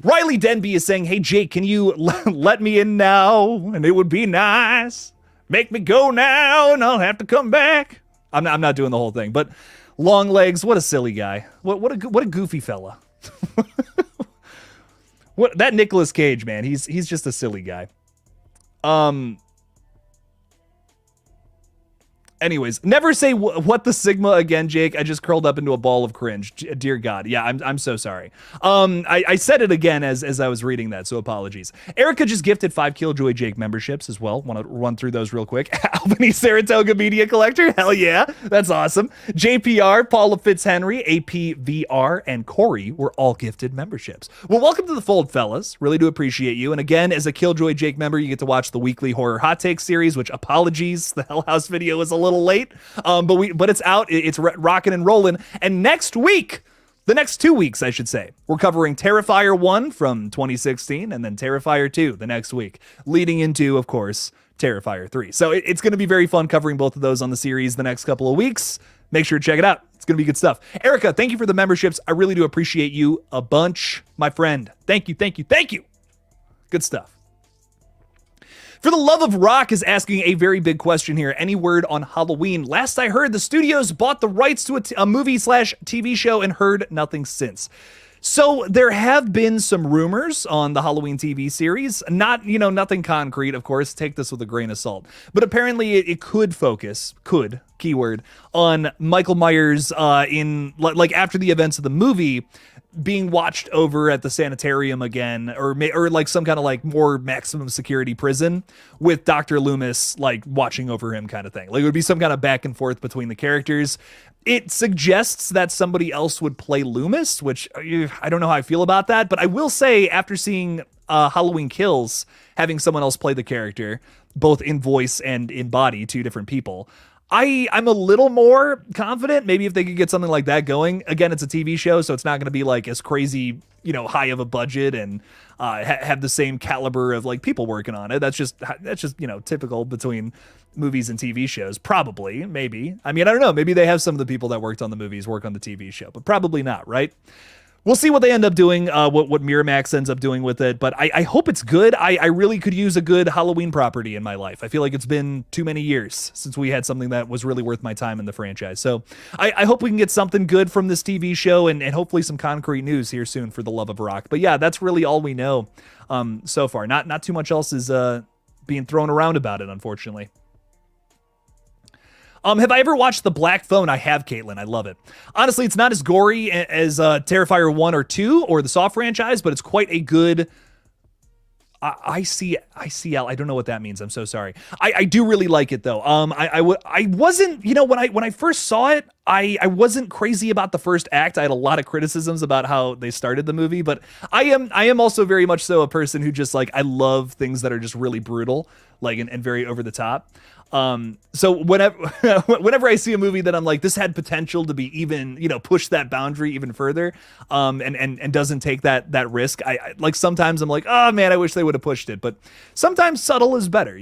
Riley Denby is saying, hey, Jake, can you let me in now? And it would be nice. Make me go now, and I'll have to come back. I'm not doing the whole thing, but long legs. What a silly guy. What a goofy fella. What that Nicolas Cage, man. He's just a silly guy. Anyways, never say what the Sigma again, Jake. I just curled up into a ball of cringe. Dear God. Yeah, I'm so sorry. I said it again as I was reading that, so apologies. Erica just gifted 5 Killjoy Jake memberships as well. Want to run through those real quick. Albany Saratoga Media Collector. Hell yeah. That's awesome. JPR, Paula Fitzhenry, APVR, and Corey were all gifted memberships. Well, welcome to the fold, fellas. Really do appreciate you. And again, as a Killjoy Jake member, you get to watch the weekly horror hot take series, which apologies. The Hell House video is a little late, but it's out. It's rocking and rolling. And next week, the next 2 weeks, I should say, we're covering Terrifier 1 from 2016 and then Terrifier 2 the next week, leading into, of course, Terrifier 3. So it's going to be very fun covering both of those on the series the next couple of weeks. Make sure to check it out. It's going to be good stuff. Erica, thank you for the memberships. I really do appreciate you a bunch, my friend. Thank you, thank you, thank you. Good stuff. For the Love of Rock is asking a very big question here. Any word on Halloween? Last I heard, the studios bought the rights to a movie/TV show and heard nothing since. So there have been some rumors on the Halloween TV series. Nothing concrete, of course. Take this with a grain of salt. But apparently it could focus, keyword, on Michael Myers in after the events of the movie, being watched over at the sanitarium again, or like some kind of like more maximum security prison with Dr. Loomis like watching over him kind of thing. Like it would be some kind of back and forth between the characters. It suggests that somebody else would play Loomis, which I don't know how I feel about that, but I will say after seeing Halloween Kills, having someone else play the character, both in voice and in body, 2 different people, I'm a little more confident maybe if they could get something like that going. Again, it's a TV show, so it's not going to be like as crazy, high of a budget and have the same caliber of like people working on it. That's just typical between movies and TV shows. Probably, maybe. I mean, I don't know. Maybe they have some of the people that worked on the movies work on the TV show, but probably not, right? We'll see what they end up doing, what Miramax ends up doing with it, but I hope it's good. I really could use a good Halloween property in my life. I feel like it's been too many years since we had something that was really worth my time in the franchise. So I hope we can get something good from this TV show and hopefully some concrete news here soon for the Love of Rock. But yeah, that's really all we know so far. Not too much else is being thrown around about it, unfortunately. Have I ever watched The Black Phone? I have, Caitlin. I love it. Honestly, it's not as gory as Terrifier 1 or 2 or the Saw franchise, but it's quite a good ICL. I don't know what that means. I'm so sorry. I do really like it though. I wasn't, when I first saw it, I wasn't crazy about the first act. I had a lot of criticisms about how they started the movie, but I am also very much so a person who just like, I love things that are just really brutal, like, and very over the top. So whenever I see a movie that I'm like, this had potential to be even, push that boundary even further, and doesn't take that risk. I like, sometimes I'm like, oh man, I wish they would have pushed it, but sometimes subtle is better,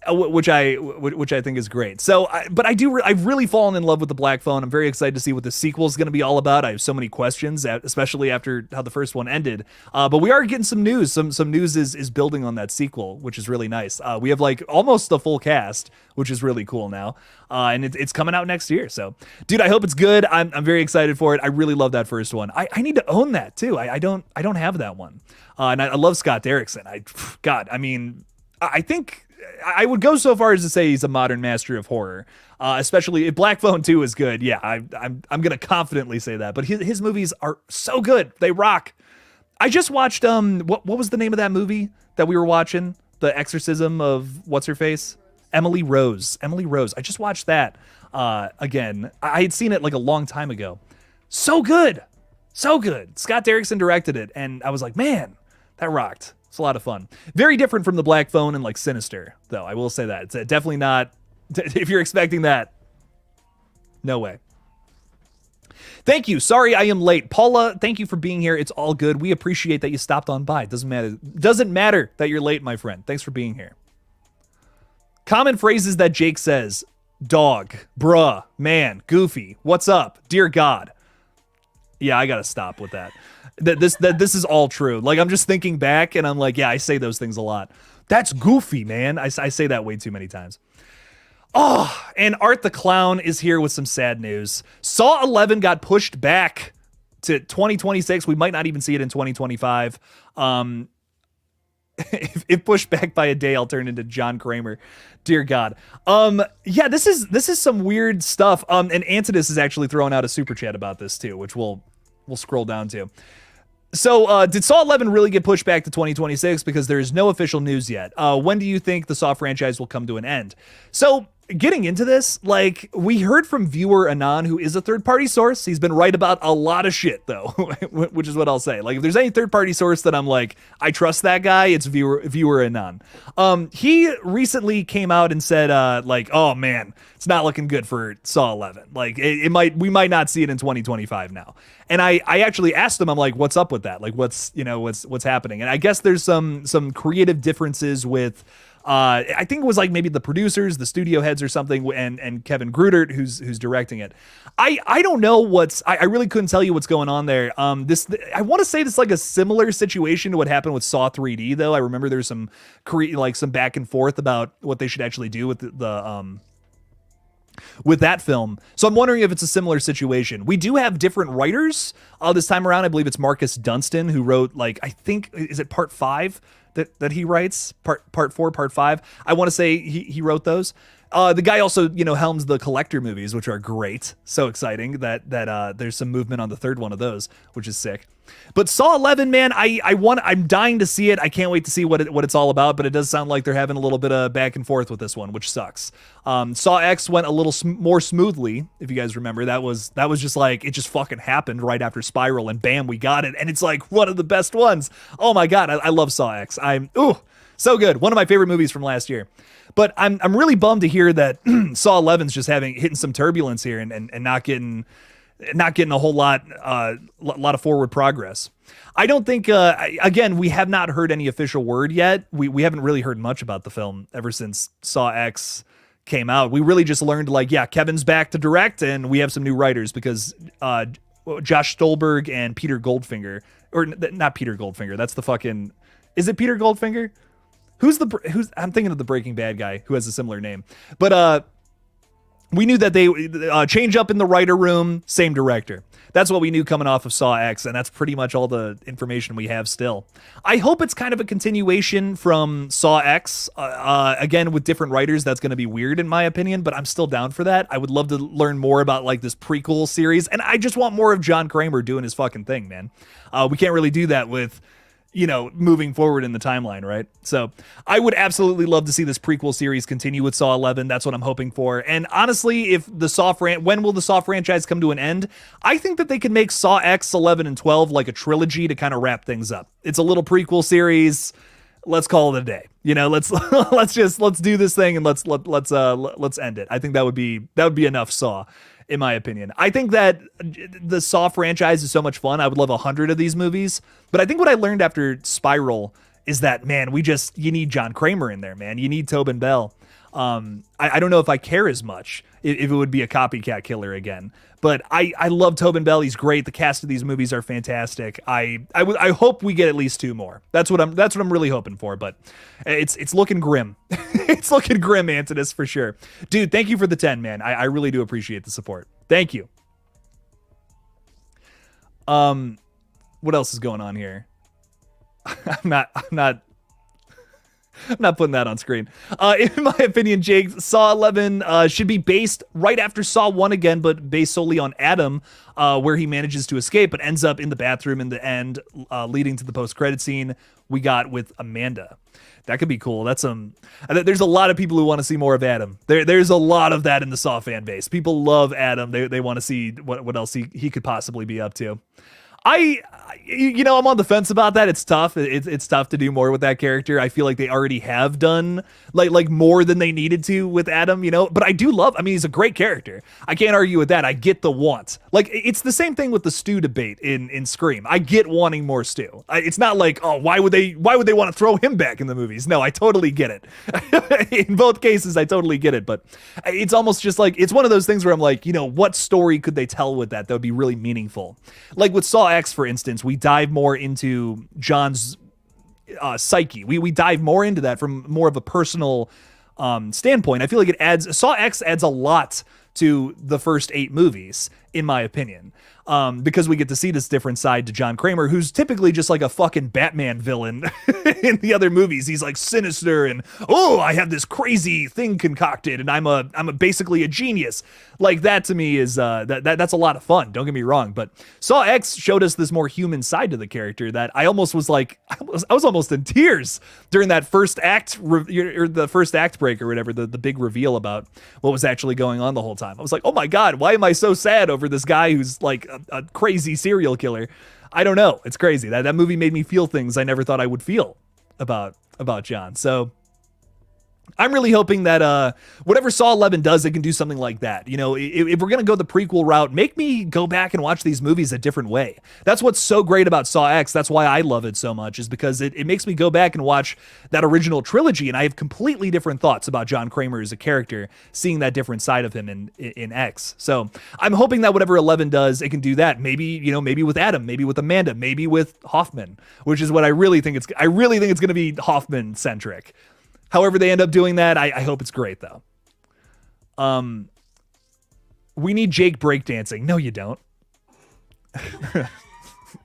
which I think is great. So, but I've really fallen in love with the Black Phone. I'm very excited to see what the sequel is going to be all about. I have so many questions, especially after how the first one ended. But we are getting some news. Some news is building on that sequel, which is really nice. We have like almost the full cast, which is really cool now. And it's coming out next year. So, dude, I hope it's good. I'm very excited for it. I really love that first one. I need to own that too. I don't have that one. And I love Scott Derrickson. I think I would go so far as to say he's a modern master of horror, especially if Black Phone 2 is good. Yeah, I'm going to confidently say that. But his movies are so good. They rock. I just watched, what was the name of that movie that we were watching? The Exorcism of What's-Her-Face? Emily Rose. I just watched that again. I had seen it like a long time ago. So good. Scott Derrickson directed it, and I was like, man, that rocked. It's a lot of fun. Very different from the Black Phone and like Sinister, though. I will say that. It's definitely not, if you're expecting that, no way. Thank you. Sorry I am late. Paula, thank you for being here. It's all good. We appreciate that you stopped on by. It doesn't matter that you're late, my friend. Thanks for being here. Common phrases that Jake says: dog, bruh, man, goofy, what's up, dear God. Yeah, I gotta stop with that. This is all true. Like, I'm just thinking back and I'm like, yeah, I say those things a lot. That's goofy, man. I say that way too many times. Oh, and Art the Clown is here with some sad news. Saw 11 got pushed back to 2026. We might not even see it in 2025. If pushed back by a day, I'll turn into John Kramer. Dear God. Yeah, this is some weird stuff. And Antidus is actually throwing out a super chat about this too, which we'll scroll down to. So, did Saw 11 really get pushed back to 2026? Because there is no official news yet. When do you think the Saw franchise will come to an end? So, getting into this, like, we heard from viewer Anon, who is a third-party source. He's been right about a lot of shit, though, which is what I'll say. Like, if there's any third-party source that I'm like, I trust that guy, it's viewer Anon. He recently came out and said, like, oh man, it's not looking good for Saw 11. Like, we might not see it in 2025 now. And I actually asked him, I'm like, what's up with that? Like, what's happening? And I guess there's some creative differences with, I think it was like maybe the producers, the studio heads or something, and Kevin Grutert, who's directing it. I don't know I really couldn't tell you what's going on there. I want to say this is like a similar situation to what happened with Saw 3D, though. I remember there's some back and forth about what they should actually do with with that film. So I'm wondering if it's a similar situation. We do have different writers this time around. I believe it's Marcus Dunstan who wrote, like, I think, is it part 5 that he writes? Part 4, part 5. I want to say he wrote those. The guy also, helms the Collector movies, which are great. So exciting that there's some movement on the third one of those, which is sick. But Saw 11, man, I'm dying to see it. I can't wait to see what it's all about, but it does sound like they're having a little bit of back and forth with this one, which sucks. Saw X went a little more smoothly, if you guys remember. That was just like, it just fucking happened right after Spiral, and bam, we got it. And it's like one of the best ones. Oh my God, I love Saw X. So good. One of my favorite movies from last year. But I'm really bummed to hear that Saw 11's just hitting some turbulence here and not getting a whole lot of forward progress. I don't think, again, we have not heard any official word yet. We haven't really heard much about the film ever since Saw X came out. We really just learned, like, yeah, Kevin's back to direct and we have some new writers because Josh Stolberg and Peter Goldfinger, or not Peter Goldfinger, that's the fucking, is it Peter Goldfinger? Who's I'm thinking of the Breaking Bad guy who has a similar name. But we knew that they change up in the writer room, same director. That's what we knew coming off of Saw X, and that's pretty much all the information we have still. I hope it's kind of a continuation from Saw X. Again, with different writers, that's going to be weird in my opinion, but I'm still down for that. I would love to learn more about like this prequel series, and I just want more of John Kramer doing his fucking thing, man. We can't really do that with, moving forward in the timeline, right? So I would absolutely love to see this prequel series continue with Saw 11. That's what I'm hoping for. And honestly, if the when will the Saw franchise come to an end? I think that they could make Saw X, 11, and 12 like a trilogy to kind of wrap things up. It's a little prequel series. Let's call it a day. Let's do this thing and let's end it. I think that would be enough Saw, in my opinion. I think that the Saw franchise is so much fun. I would love 100 of these movies. But I think what I learned after Spiral is that, man, you need John Kramer in there, man. You need Tobin Bell. I don't know if I care as much if it would be a copycat killer again. But I love Tobin Bell. He's great. The cast of these movies are fantastic. I hope we get at least 2 more. That's what I'm really hoping for. But it's looking grim. It's looking grim, Antinous, for sure. Dude, thank you for the 10, man. I really do appreciate the support. Thank you. What else is going on here? I'm not putting that on screen. In my opinion, Jake, Saw 11 should be based right after Saw 1 again, but based solely on Adam, where he manages to escape, but ends up in the bathroom in the end, leading to the post-credit scene we got with Amanda. That could be cool. There's a lot of people who want to see more of Adam. There's a lot of that in the Saw fan base. People love Adam. They want to see what else he could possibly be up to. I'm on the fence about that. It's tough. It's tough to do more with that character. I feel like they already have done like more than they needed to with Adam, but I do love, he's a great character. I can't argue with that. I get the want. Like, it's the same thing with the Stu debate in Scream. I get wanting more Stu. It's not like, oh, why would they want to throw him back in the movies? No, I totally get it. In both cases, I totally get it. But it's almost just like, it's one of those things where I'm like, what story could they tell with that would be really meaningful? Like with Saw X, for instance, we dive more into John's psyche. We dive more into that from more of a personal standpoint. I feel like Saw X adds a lot to the first 8 movies, in my opinion, because we get to see this different side to John Kramer, who's typically just like a fucking Batman villain in the other movies. He's like sinister and, oh, I have this crazy thing concocted and I'm basically a genius. Like, that to me is that's a lot of fun. Don't get me wrong, but Saw X showed us this more human side to the character that I almost was like, I was almost in tears during that first act or the first act break or whatever, the big reveal about what was actually going on the whole time. I was like, oh my God, why am I so sad over this guy who's like a crazy serial killer? I don't know. It's crazy. That movie made me feel things I never thought I would feel about John. So I'm really hoping that whatever Saw 11 does, it can do something like that. If we're going to go the prequel route, make me go back and watch these movies a different way. That's what's so great about Saw X. That's why I love it so much, is because it makes me go back and watch that original trilogy, and I have completely different thoughts about John Kramer as a character, seeing that different side of him in X. So I'm hoping that whatever 11 does, it can do that. Maybe with Adam, maybe with Amanda, maybe with Hoffman, which is what I really think it's going to be Hoffman-centric. However they end up doing that, I hope it's great, though. We need Jake breakdancing. No, you don't.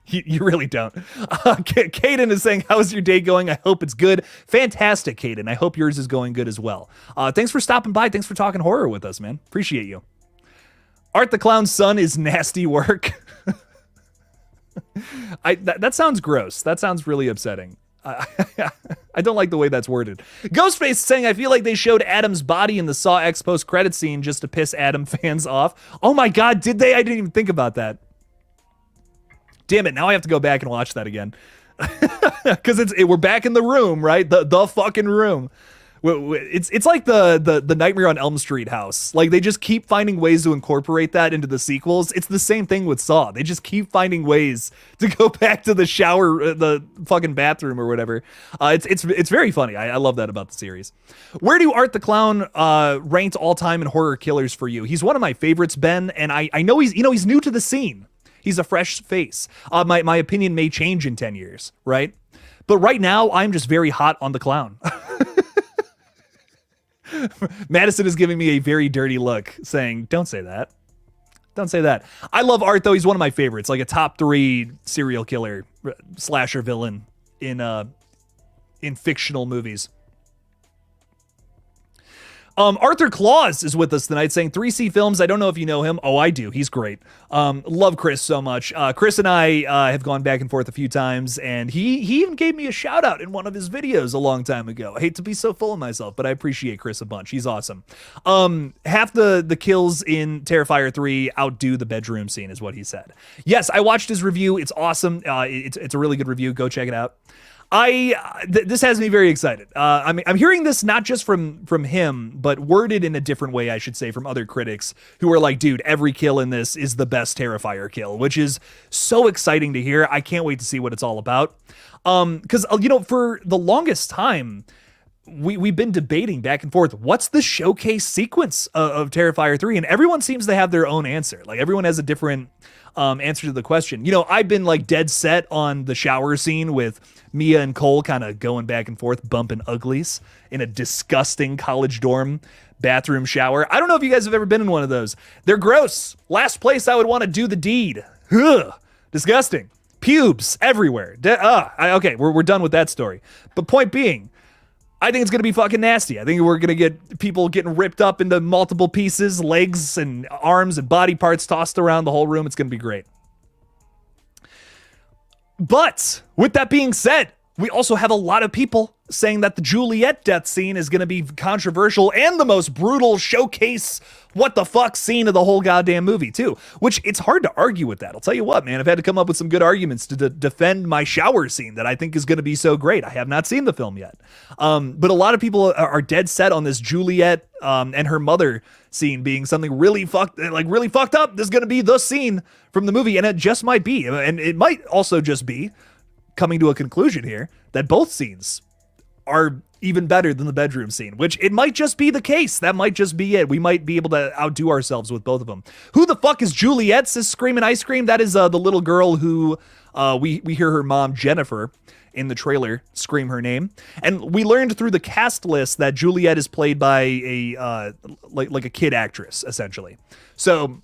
you really don't. Caden is saying, how's your day going? I hope it's good. Fantastic, Caden. I hope yours is going good as well. Thanks for stopping by. Thanks for talking horror with us, man. Appreciate you. Art the Clown's son is nasty work. That sounds gross. That sounds really upsetting. I don't like the way that's worded. Ghostface saying, I feel like they showed Adam's body in the Saw X post-credit scene just to piss Adam fans off. Oh my God, did they? I didn't even think about that. Damn it, now I have to go back and watch that again. Because we're back in the room, right? The fucking room. It's like the Nightmare on Elm Street house. Like, they just keep finding ways to incorporate that into the sequels. It's the same thing with Saw. They just keep finding ways to go back to the shower, the fucking bathroom or whatever. It's very funny. I love that about the series. Where do Art the Clown ranked all time in horror killers for you? He's one of my favorites, Ben, and I know he's new to the scene. He's a fresh face. My opinion may change in 10 years, right? But right now, I'm just very hot on the clown. Madison is giving me a very dirty look, saying, don't say that. Don't say that. I love Art, though. He's one of my favorites, like a top 3 serial killer, slasher villain in fictional movies. Arthur Claus is with us tonight saying 3C Films. I don't know if you know him. Oh, I do. He's great. Love Chris so much. Chris and I have gone back and forth a few times, and he even gave me a shout out in one of his videos a long time ago. I hate to be so full of myself, but I appreciate Chris a bunch. He's awesome. Half the kills in Terrifier 3 outdo the bedroom scene is what he said. Yes, I watched his review. It's awesome. It's a really good review. Go check it out. This has me very excited. I'm hearing this not just from him, but worded in a different way, I should say, from other critics who are like, dude, every kill in this is the best Terrifier kill, which is so exciting to hear. I can't wait to see what it's all about. Because, for the longest time, we've been debating back and forth. What's the showcase sequence of Terrifier 3? And everyone seems to have their own answer. Like everyone has a different answer to the question. You know, I've been like dead set on the shower scene with Mia and Cole kind of going back and forth, bumping uglies in a disgusting college dorm bathroom shower. I don't know if you guys have ever been in one of those. They're gross. Last place I would want to do the deed. Ugh, disgusting. Pubes everywhere. Okay, we're done with that story. But point being, I think it's going to be fucking nasty. I think we're going to get people getting ripped up into multiple pieces, legs and arms and body parts tossed around the whole room. It's going to be great. But with that being said, we also have a lot of people saying that the Juliet death scene is going to be controversial and the most brutal showcase what the fuck scene of the whole goddamn movie too, which it's hard to argue with that. I'll tell you what, man, I've had to come up with some good arguments to defend my shower scene that I think is going to be so great. I have not seen the film yet. But a lot of people are dead set on this Juliet and her mother scene being something really fucked up. This is going to be the scene from the movie, and it just might be. And it might also just be coming to a conclusion here that both scenes are even better than the bedroom scene, which it might just be the case. That might just be it. We might be able to outdo ourselves with both of them. Who the fuck is Juliet, says Screamin' Ice Cream? That is the little girl who we hear her mom, Jennifer, in the trailer scream her name. And we learned through the cast list that Juliet is played by a like a kid actress, essentially. So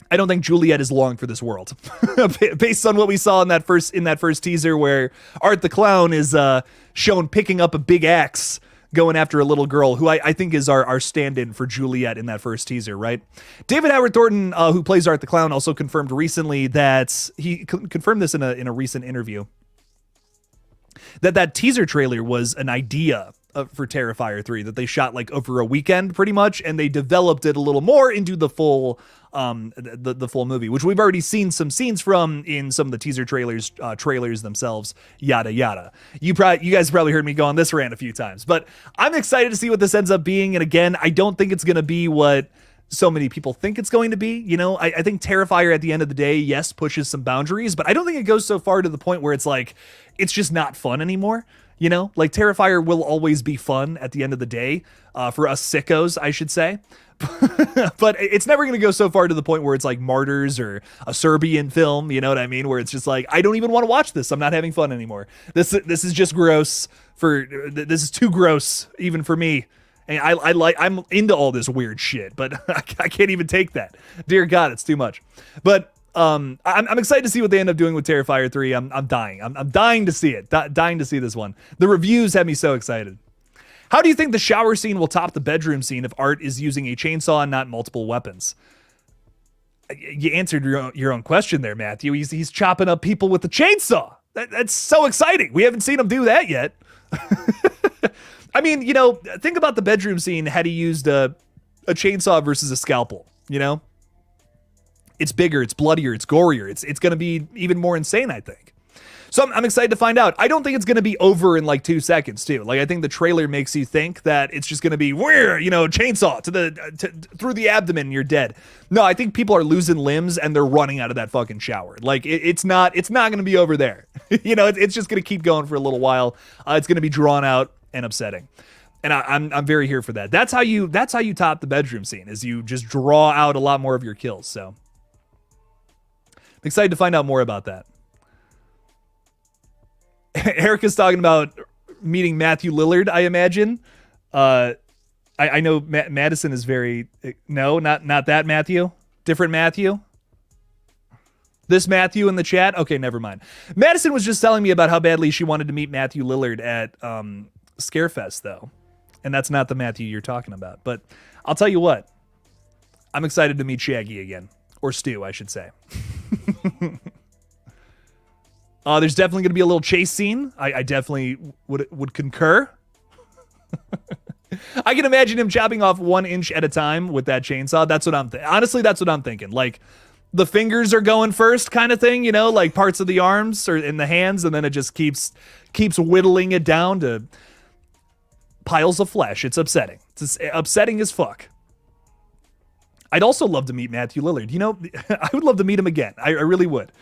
I don't think Juliet is long for this world, based on what we saw in that first teaser, where Art the Clown is shown picking up a big axe, going after a little girl, who I think is our stand-in for Juliet in that first teaser, right? David Howard Thornton, who plays Art the Clown, also confirmed recently that he confirmed this in a recent interview, that teaser trailer was an idea for Terrifier 3 that they shot like over a weekend pretty much, and they developed it a little more into the full the full movie, which we've already seen some scenes from in some of the teaser trailers themselves, yada yada. You guys probably heard me go on this rant a few times, but I'm excited to see what this ends up being. And again, I don't think it's going to be what so many people think it's going to be. You know, I think Terrifier at the end of the day, yes, pushes some boundaries, but I don't think it goes so far to the point where it's like, it's just not fun anymore. You know, like Terrifier will always be fun at the end of the day, for us sickos, I should say. But it's never going to go so far to the point where it's like Martyrs or a Serbian film, you know what I mean? Where it's just like, I don't even want to watch this. I'm not having fun anymore. This is just gross this is too gross even for me. And I'm into all this weird shit, but I can't even take that. Dear God, it's too much. But I'm excited to see what they end up doing with Terrifier 3. I'm dying. I'm dying to see it. Dying to see this one. The reviews have me so excited. How do you think the shower scene will top the bedroom scene if Art is using a chainsaw and not multiple weapons? You answered your own question there, Matthew. He's chopping up people with the chainsaw. That's so exciting. We haven't seen him do that yet. I mean, you know, think about the bedroom scene had he used a chainsaw versus a scalpel, you know? It's bigger, it's bloodier, it's gorier. It's going to be even more insane, I think. So I'm excited to find out. I don't think it's going to be over in like 2 seconds, too. Like, I think the trailer makes you think that it's just going to be, chainsaw through the abdomen and you're dead. No, I think people are losing limbs and they're running out of that fucking shower. Like, it's not going to be over there. You know, it's just going to keep going for a little while. It's going to be drawn out and upsetting. And I'm very here for that. That's how you top the bedroom scene, is you just draw out a lot more of your kills. So I'm excited to find out more about that. Erica's talking about meeting Matthew Lillard, I imagine. I know Madison is very... No, not that Matthew. Different Matthew. This Matthew in the chat? Okay, never mind. Madison was just telling me about how badly she wanted to meet Matthew Lillard at Scarefest, though. And that's not the Matthew you're talking about. But I'll tell you what. I'm excited to meet Shaggy again. Or Stu, I should say. There's definitely going to be a little chase scene. I definitely would concur. I can imagine him chopping off 1 inch at a time with that chainsaw. That's what I'm honestly, that's what I'm thinking. Like, the fingers are going first kind of thing, you know, like parts of the arms or in the hands, and then it just keeps whittling it down to piles of flesh. It's upsetting. It's upsetting as fuck. I'd also love to meet Matthew Lillard. You know, I would love to meet him again. I really would.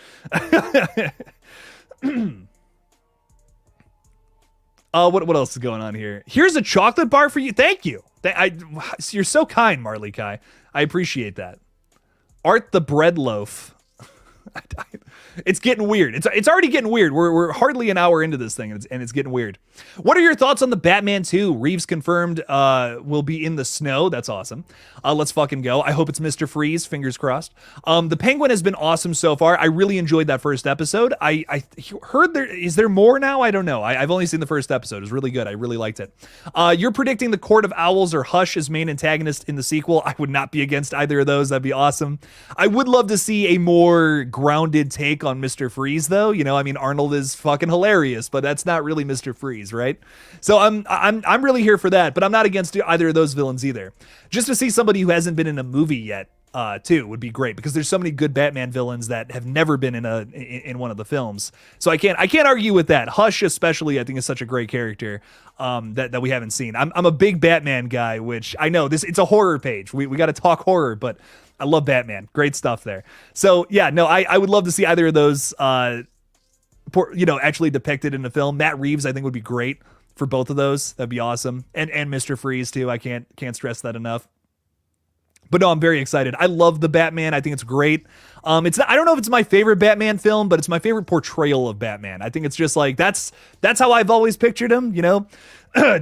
What else is going on here? Here's a chocolate bar for you. Thank you. You're so kind, Marley Kai. I appreciate that. Art the bread loaf. It's getting weird. It's already getting weird. We're hardly an hour into this thing, and it's getting weird. What are your thoughts on the Batman 2? Reeves confirmed will be in the snow. That's awesome. Let's fucking go. I hope it's Mr. Freeze. Fingers crossed. The Penguin has been awesome so far. I really enjoyed that first episode. I heard is there more now? I don't know. I've only seen the first episode. It was really good. I really liked it. You're predicting the Court of Owls or Hush as main antagonist in the sequel. I would not be against either of those. That'd be awesome. I would love to see a more grounded take on Mr. Freeze, though. You know, I mean, Arnold is fucking hilarious, but that's not really Mr. Freeze, right? So I'm really here for that, but I'm not against either of those villains either. Just to see somebody who hasn't been in a movie yet, too, would be great, because there's so many good Batman villains that have never been in one of the films. So I can't argue with that. Hush, especially, I think is such a great character that we haven't seen. I'm a big Batman guy, which I know it's a horror page. We got to talk horror, but I love Batman. Great stuff there. So yeah, no, I would love to see either of those, actually depicted in the film. Matt Reeves, I think, would be great for both of those. That'd be awesome. And Mr. Freeze too. I can't stress that enough. But no, I'm very excited. I love the Batman. I think it's great. I don't know if it's my favorite Batman film, but it's my favorite portrayal of Batman. I think it's just like that's how I've always pictured him, you know?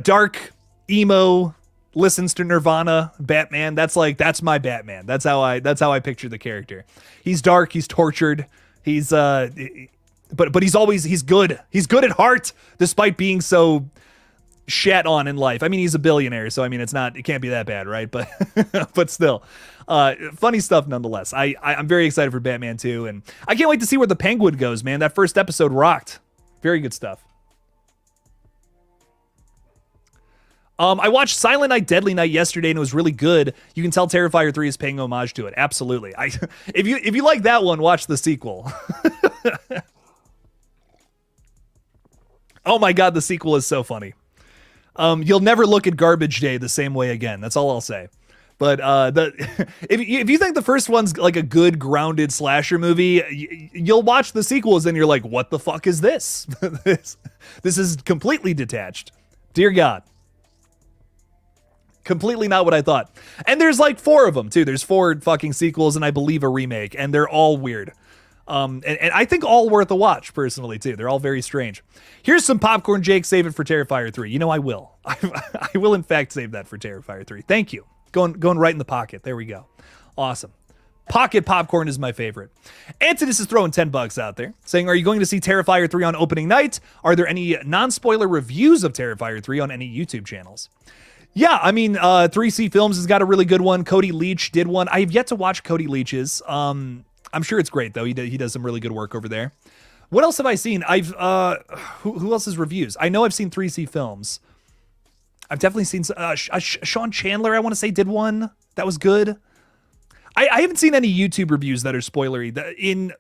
Dark, emo, listens to Nirvana Batman. That's my Batman. That's how I picture the character. He's dark, he's tortured, he's but he's good. He's good at heart despite being so shat on in life. I mean, he's a billionaire, so I mean it can't be that bad, right? But but still. Funny stuff nonetheless. I'm very excited for Batman 2, and I can't wait to see where the Penguin goes, man. That first episode rocked. Very good stuff. I watched Silent Night, Deadly Night yesterday, and it was really good. You can tell Terrifier 3 is paying homage to it. Absolutely. If you like that one, watch the sequel. Oh my God, the sequel is so funny. You'll never look at Garbage Day the same way again. That's all I'll say. But if you think the first one's like a good grounded slasher movie, you'll watch the sequels and you're like, what the fuck is this? This is completely detached. Dear God. Completely not what I thought. And there's like 4 of them too. There's 4 fucking sequels and I believe a remake, and they're all weird. And I think all worth a watch personally too. They're all very strange. Here's some popcorn, Jake. Save it for Terrifier 3. You know I will. I will in fact save that for Terrifier 3. Thank you. Going right in the pocket. There we go. Awesome. Pocket popcorn is my favorite. Antidus is throwing $10 out there, saying, are you going to see Terrifier 3 on opening night? Are there any non-spoiler reviews of Terrifier 3 on any YouTube channels? Yeah, I mean, 3C Films has got a really good one. Cody Leach did one. I have yet to watch Cody Leach's. I'm sure it's great, though. He does some really good work over there. What else have I seen? Who else's reviews? I know I've seen 3C Films. I've definitely seen Sean Chandler, I want to say, did one. That was good. I haven't seen any YouTube reviews that are spoilery.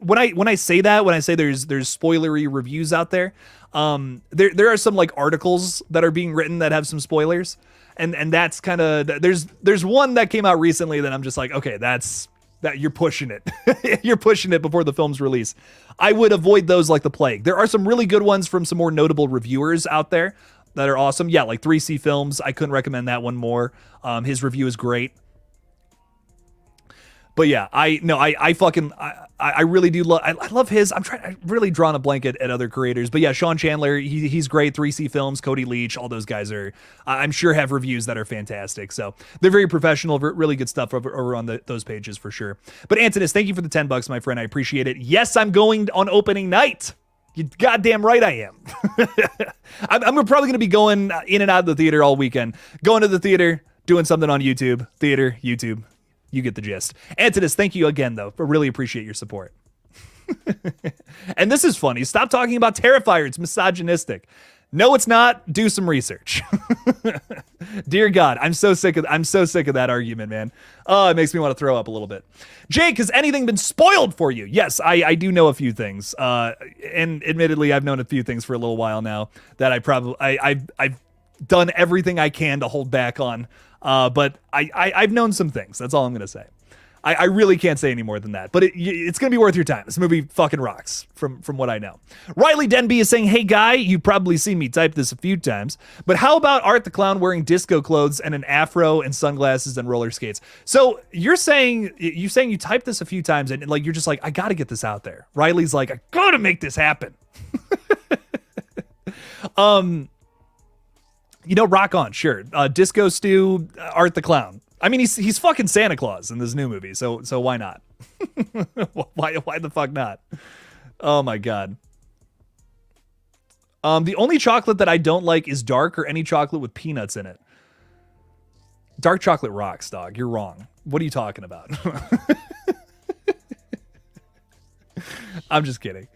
When I say there's spoilery reviews out there, there are some like articles that are being written that have some spoilers. And that's kind of, there's one that came out recently that I'm just like, okay, that you're pushing it. You're pushing it before the film's release. I would avoid those like the plague. There are some really good ones from some more notable reviewers out there that are awesome. Yeah, like 3C Films. I couldn't recommend that one more. His review is great. But yeah, I really do love, I love his, I'm really drawing a blanket at other creators, but yeah, Sean Chandler, he's great. 3C Films, Cody Leach, all those guys are, I'm sure have reviews that are fantastic. So they're very professional, really good stuff over on those pages for sure. But Antonis, thank you for the $10, my friend. I appreciate it. Yes, I'm going on opening night. You goddamn right I am. I'm probably going to be going in and out of the theater all weekend, going to the theater, doing something on YouTube, YouTube. You get the gist. Antonis, thank you again, though. I really appreciate your support. And this is funny. Stop talking about Terrifier. It's misogynistic. No, it's not. Do some research. Dear God, I'm so sick of that argument, man. Oh, it makes me want to throw up a little bit. Jake, has anything been spoiled for you? Yes, I do know a few things. And admittedly, I've known a few things for a little while now that I've done everything I can to hold back on. But I've known some things. That's all I'm going to say. I really can't say any more than that, but it's going to be worth your time. This movie fucking rocks from what I know. Riley Denby is saying, hey guy, you've probably seen me type this a few times, but how about Art the Clown wearing disco clothes and an afro and sunglasses and roller skates? So you're saying you typed this a few times and like, you're just like, I got to get this out there. Riley's like, I got to make this happen. Rock on. Sure. Disco Stew, Art the Clown. I mean, he's fucking Santa Claus in this new movie, so why not? why the fuck not? Oh my god. The only chocolate that I don't like is dark or any chocolate with peanuts in it. Dark chocolate rocks, dog. You're wrong. What are you talking about? I'm just kidding.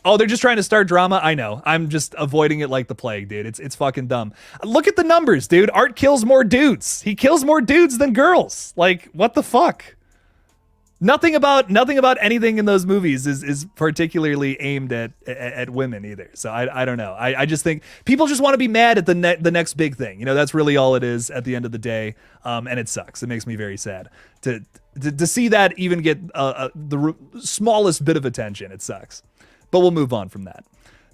Oh, they're just trying to start drama? I know. I'm just avoiding it like the plague, dude. It's fucking dumb. Look at the numbers, dude. Art kills more dudes. He kills more dudes than girls. Like, what the fuck? Nothing about anything in those movies is particularly aimed at women either. So I don't know. I just think people just want to be mad at the next big thing. That's really all it is at the end of the day. And it sucks. It makes me very sad to see that even get the smallest bit of attention. It sucks. But we'll move on from that.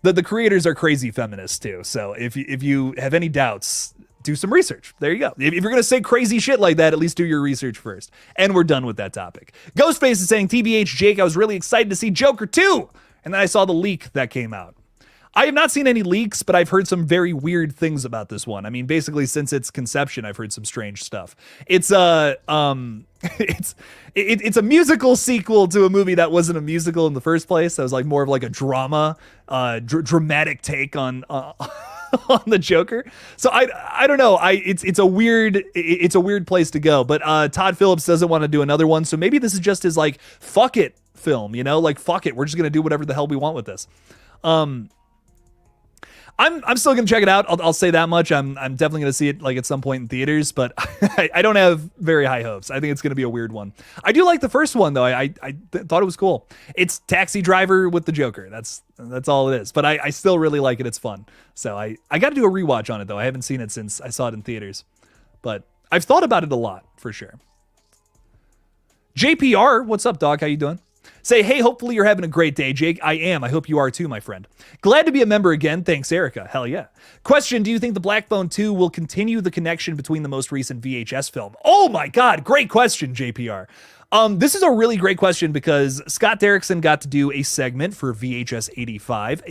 The creators are crazy feminists too. So if you have any doubts, do some research. There you go. If you're going to say crazy shit like that, at least do your research first. And we're done with that topic. Ghostface is saying, TBH Jake, I was really excited to see Joker 2. And then I saw the leak that came out. I have not seen any leaks, but I've heard some very weird things about this one. I mean, basically since its conception, I've heard some strange stuff. It's it's a musical sequel to a movie that wasn't a musical in the first place. That was like more of like a drama, dramatic take on on the Joker. So I don't know. It's a weird place to go. But Todd Phillips doesn't want to do another one, so maybe this is just his like fuck it film. Like fuck it, we're just gonna do whatever the hell we want with this. I'm still gonna check it out. I'll say that much. I'm definitely gonna see it like at some point in theaters, but I don't have very high hopes. I think it's gonna be a weird one. I do like the first one though. I thought it was cool. It's Taxi Driver with the Joker. That's all it is. But I still really like it. It's fun. So I got to do a rewatch on it though. I haven't seen it since I saw it in theaters, but I've thought about it a lot for sure. JPR, what's up, dog? How you doing? Say, hey, hopefully you're having a great day, Jake. I am. I hope you are too, my friend. Glad to be a member again. Thanks, Erica. Hell yeah. Question, do you think the Black Phone 2 will continue the connection between the most recent VHS film? Oh my God, great question, JPR. This is a really great question because Scott Derrickson got to do a segment for VHS 85,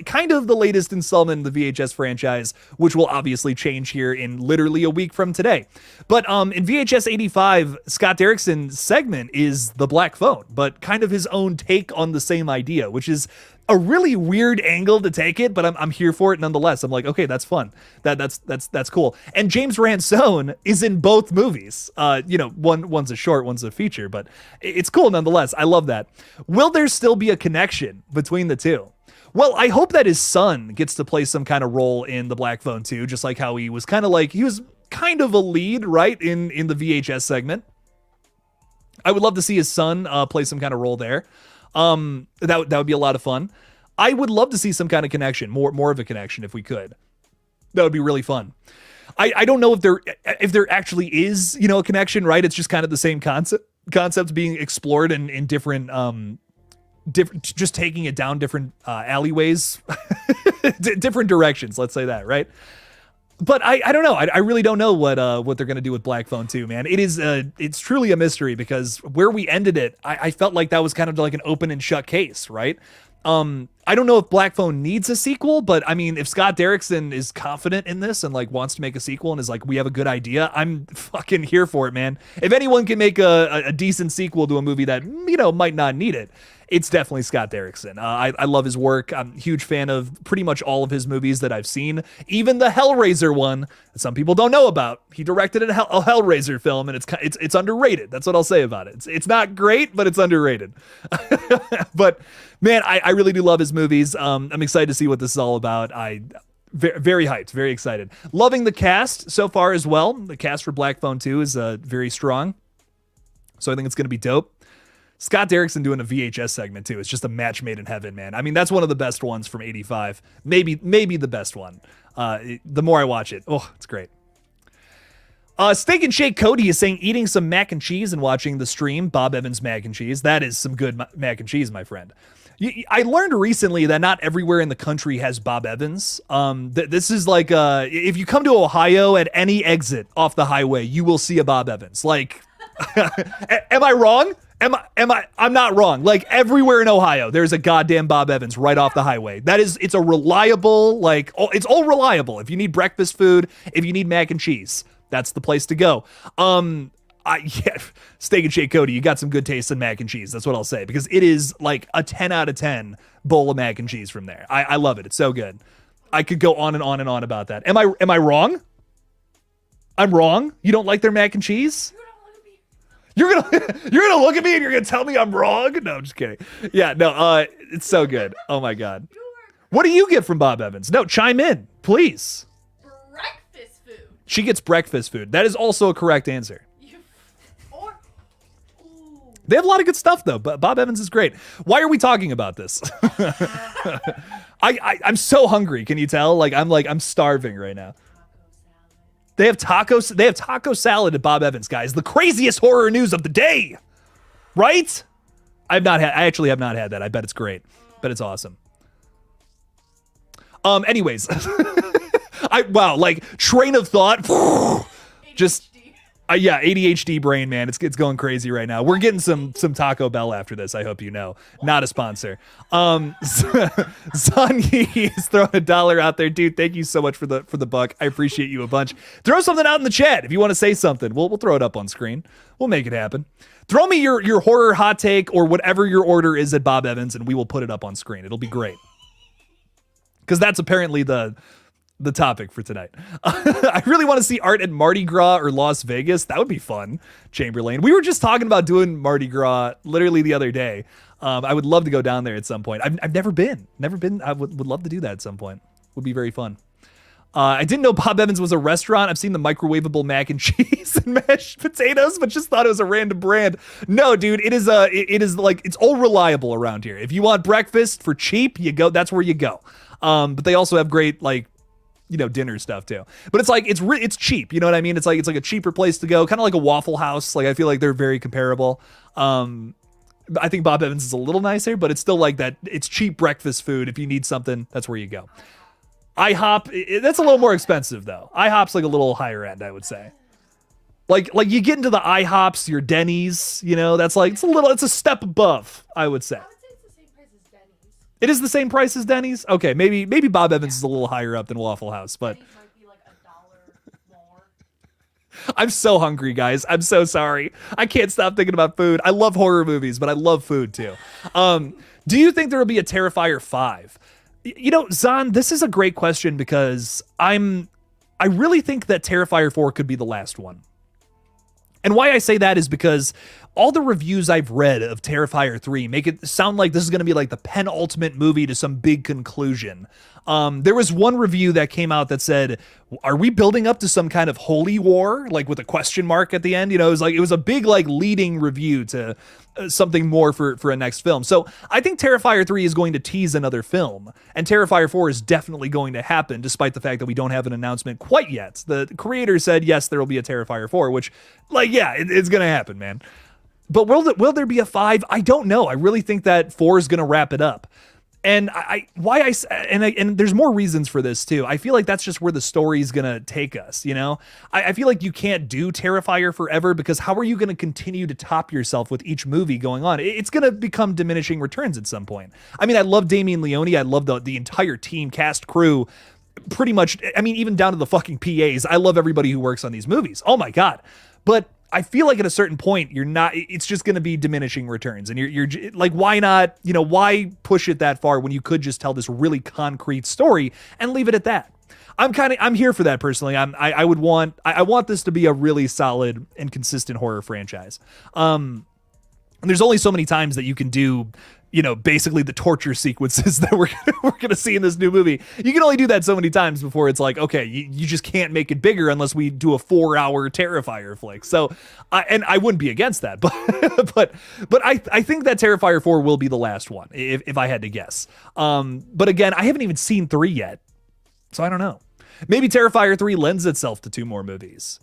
kind of the latest installment in the VHS franchise, which will obviously change here in literally a week from today. But in VHS 85, Scott Derrickson's segment is the Black Phone, but kind of his own take on the same idea, which is a really weird angle to take it, but I'm here for it nonetheless. I'm like, okay, that's fun. That's cool. And James Ransone is in both movies. One's a short, one's a feature, but it's cool nonetheless. I love that. Will there still be a connection between the two? Well, I hope that his son gets to play some kind of role in the Black Phone 2, just like how he was kind of a lead, right, in the VHS segment. I would love to see his son play some kind of role there. That would be a lot of fun. I would love to see some kind of connection, more of a connection if we could. That would be really fun. I don't know if there actually is, a connection, right? It's just kind of the same concepts being explored in different just taking it down different alleyways, different directions, let's say that, right? But I don't know. I really don't know what they're gonna do with Black Phone 2, man. It's truly a mystery because where we ended it, I felt like that was kind of like an open and shut case, right? I don't know if Black Phone needs a sequel, but I mean, if Scott Derrickson is confident in this and like wants to make a sequel and is like, we have a good idea, I'm fucking here for it, man. If anyone can make a decent sequel to a movie that might not need it, it's definitely Scott Derrickson. I love his work. I'm a huge fan of pretty much all of his movies that I've seen. Even the Hellraiser one that some people don't know about. He directed a Hellraiser film, and it's underrated. That's what I'll say about it. It's not great, but it's underrated. But man, I really do love his movies. I'm excited to see what this is all about. Very hyped, very excited. Loving the cast so far as well. The cast for Black Phone 2 is very strong. So I think it's going to be dope. Scott Derrickson doing a VHS segment too. It's just a match made in heaven, man. I mean, that's one of the best ones from 85. Maybe the best one. The more I watch it, it's great. Steak and Shake Cody is saying eating some mac and cheese and watching the stream. Bob Evans mac and cheese. That is some good mac and cheese, my friend. I learned recently that not everywhere in the country has Bob Evans. This is like if you come to Ohio at any exit off the highway, you will see a Bob Evans. Like, am I wrong? I'm not wrong. Like everywhere in Ohio, there's a goddamn Bob Evans right off the highway. It's a reliable, it's all reliable. If you need breakfast food, if you need mac and cheese, that's the place to go. Steak and Shake Cody, you got some good taste in mac and cheese. That's what I'll say, because it is like a 10 out of 10 bowl of mac and cheese from there. I love it. It's so good. I could go on and on and on about that. Am I wrong? I'm wrong? You don't like their mac and cheese? You're gonna look at me and you're gonna tell me I'm wrong? No, I'm just kidding. Yeah, no, it's so good. Oh my God. What do you get from Bob Evans? No, chime in, please. Breakfast food. She gets breakfast food. That is also a correct answer. They have a lot of good stuff though, but Bob Evans is great. Why are we talking about this? I'm so hungry. Can you tell? I'm starving right now. They have tacos. They have taco salad at Bob Evans, guys. The craziest horror news of the day, right? I actually have not had that. I bet it's great. Bet it's awesome. Anyways, train of thought. Just. ADHD brain, man. It's going crazy right now. We're getting some Taco Bell after this. I hope you know. Not a sponsor. Zanyi is throwing $1 out there, dude. Thank you so much for the buck. I appreciate you a bunch. Throw something out in the chat if you want to say something. We'll throw it up on screen. We'll make it happen. Throw me your horror hot take or whatever your order is at Bob Evans, and we will put it up on screen. It'll be great. Because that's apparently the topic for tonight. I really want to see Art at Mardi Gras or Las Vegas. That would be fun, Chamberlain. We were just talking about doing Mardi Gras literally the other day. I would love to go down there at some point. I've never been. I would love to do that at some point. Would be very fun. I didn't know Bob Evans was a restaurant. I've seen the microwavable mac and cheese and mashed potatoes, but just thought it was a random brand. No, dude, it is it's all reliable around here. If you want breakfast for cheap, that's where you go. But they also have great dinner stuff too. But it's cheap. You know what I mean? It's like a cheaper place to go, kind of like a Waffle House. Like I feel like they're very comparable. I think Bob Evans is a little nicer, but it's still like that. It's cheap breakfast food. If you need something, that's where you go. IHOP, that's a little more expensive though. IHOP's like a little higher end, I would say. Like you get into the IHOPs, your Denny's, that's like it's a step above, I would say. It is the same price as Denny's? Okay, maybe Bob Evans is a little higher up than Waffle House, but Denny's might be like $1 more. I'm so hungry, guys. I'm so sorry. I can't stop thinking about food. I love horror movies, but I love food too. Do you think there will be a Terrifier 5? Zan, this is a great question because I really think that Terrifier 4 could be the last one. And why I say that is because all the reviews I've read of Terrifier 3 make it sound like this is going to be like the penultimate movie to some big conclusion. There was one review that came out that said, are we building up to some kind of holy war? Like with a question mark at the end? It was a big leading review to something more for a next film. So I think Terrifier 3 is going to tease another film, and Terrifier 4 is definitely going to happen, despite the fact that we don't have an announcement quite yet. The creator said, yes, there will be a Terrifier 4, which it's going to happen, man. But will there be a 5? I don't know. I really think that 4 is going to wrap it up. And and there's more reasons for this too. I feel like that's just where the story is going to take us. I feel like you can't do Terrifier forever, because how are you going to continue to top yourself with each movie going on? It's going to become diminishing returns at some point. I mean, I love Damien Leone. I love the entire team, cast, crew, pretty much. I mean, even down to the fucking PAs. I love everybody who works on these movies. Oh my God. But I feel like at a certain point, it's just going to be diminishing returns. And you're like, why not, why push it that far when you could just tell this really concrete story and leave it at that? I'm here for that personally. I want this to be a really solid and consistent horror franchise. And there's only so many times that you can do, basically the torture sequences that we're going to see in this new movie. You can only do that so many times before it's like, okay, you just can't make it bigger unless we do a 4-hour Terrifier flick. So, I wouldn't be against that, but I think that Terrifier 4 will be the last one, if I had to guess. But again, I haven't even seen 3 yet, so I don't know. Maybe Terrifier 3 lends itself to 2 more movies.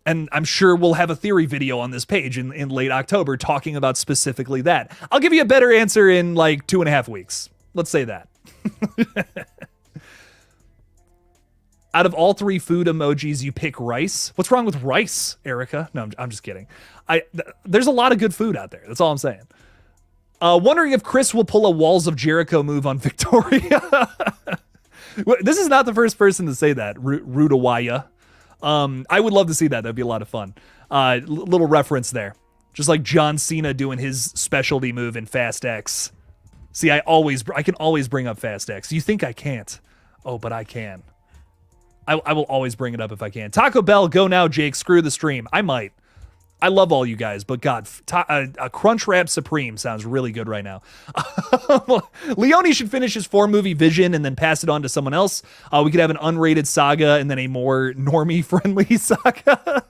And I'm sure we'll have a theory video on this page in late October talking about specifically that. I'll give you a better answer in like 2.5 weeks. Let's say that. Out of all 3 food emojis, you pick rice. What's wrong with rice, Erica? No, I'm just kidding. There's a lot of good food out there. That's all I'm saying. Wondering if Chris will pull a Walls of Jericho move on Victoria. This is not the first person to say that, Rudawaya. I would love to see that. That'd be a lot of fun. Little reference there. Just like John Cena doing his specialty move in Fast X. See, I can always bring up Fast X. You think I can't? Oh, but I can. I will always bring it up if I can. Taco Bell, go now, Jake. Screw the stream. I might. I love all you guys, but God, a Crunchwrap Supreme sounds really good right now. Leone should finish his 4-movie vision and then pass it on to someone else. We could have an unrated saga and then a more normie-friendly saga.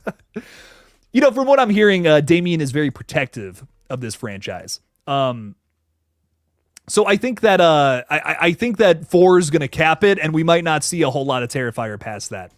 You know, from what I'm hearing, Damien is very protective of this franchise. So I think that I think that 4 is going to cap it, and we might not see a whole lot of Terrifier past that.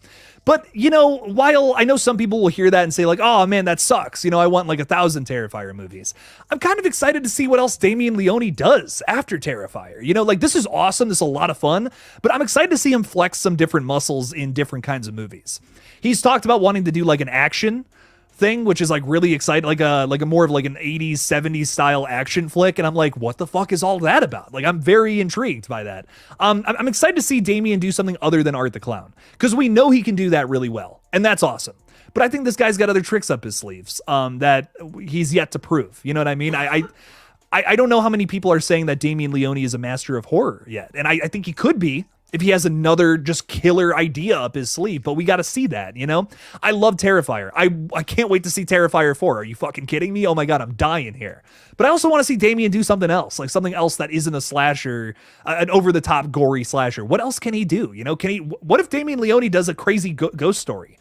But, you know, while I know some people will hear that and say like, oh man, that sucks. You know, I want like 1,000 Terrifier movies. I'm kind of excited to see what else Damien Leone does after Terrifier. You know, like this is awesome. This is a lot of fun, but I'm excited to see him flex some different muscles in different kinds of movies. He's talked about wanting to do like an action thing, which is like really exciting, like a more of like an 80s 70s style action flick, and I'm like, what the fuck is all that about? Like, I'm very intrigued by that. I'm excited to see Damien do something other than Art the Clown, because we know he can do that really well, and that's awesome. But I think this guy's got other tricks up his sleeves that he's yet to prove. You know what I mean? I don't know how many people are saying that Damien Leone is a master of horror yet, and I think he could be if he has another just killer idea up his sleeve, but we got to see that, you know? I love Terrifier. I can't wait to see Terrifier 4. Are you fucking kidding me? Oh my God, I'm dying here. But I also want to see Damien do something else, like something else that isn't a slasher, an over-the-top gory slasher. What else can he do? You know, what if Damien Leone does a crazy ghost story?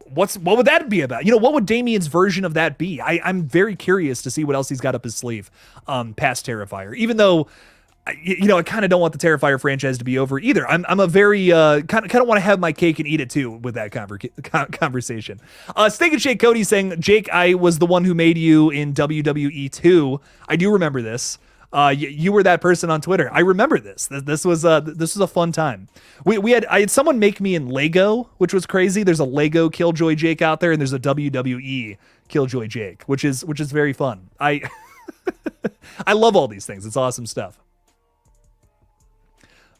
What would that be about? You know, what would Damien's version of that be? I'm very curious to see what else he's got up his sleeve past Terrifier, even though, you know, I kind of don't want the Terrifier franchise to be over either. I'm a very kind of want to have my cake and eat it too with that conversation. Steak and Shake Cody saying, Jake, I was the one who made you in WWE 2. I do remember this. You were that person on Twitter. I remember this. This was a fun time. I had someone make me in Lego, which was crazy. There's a Lego Killjoy Jake out there, and there's a WWE Killjoy Jake, which is very fun. I love all these things. It's awesome stuff.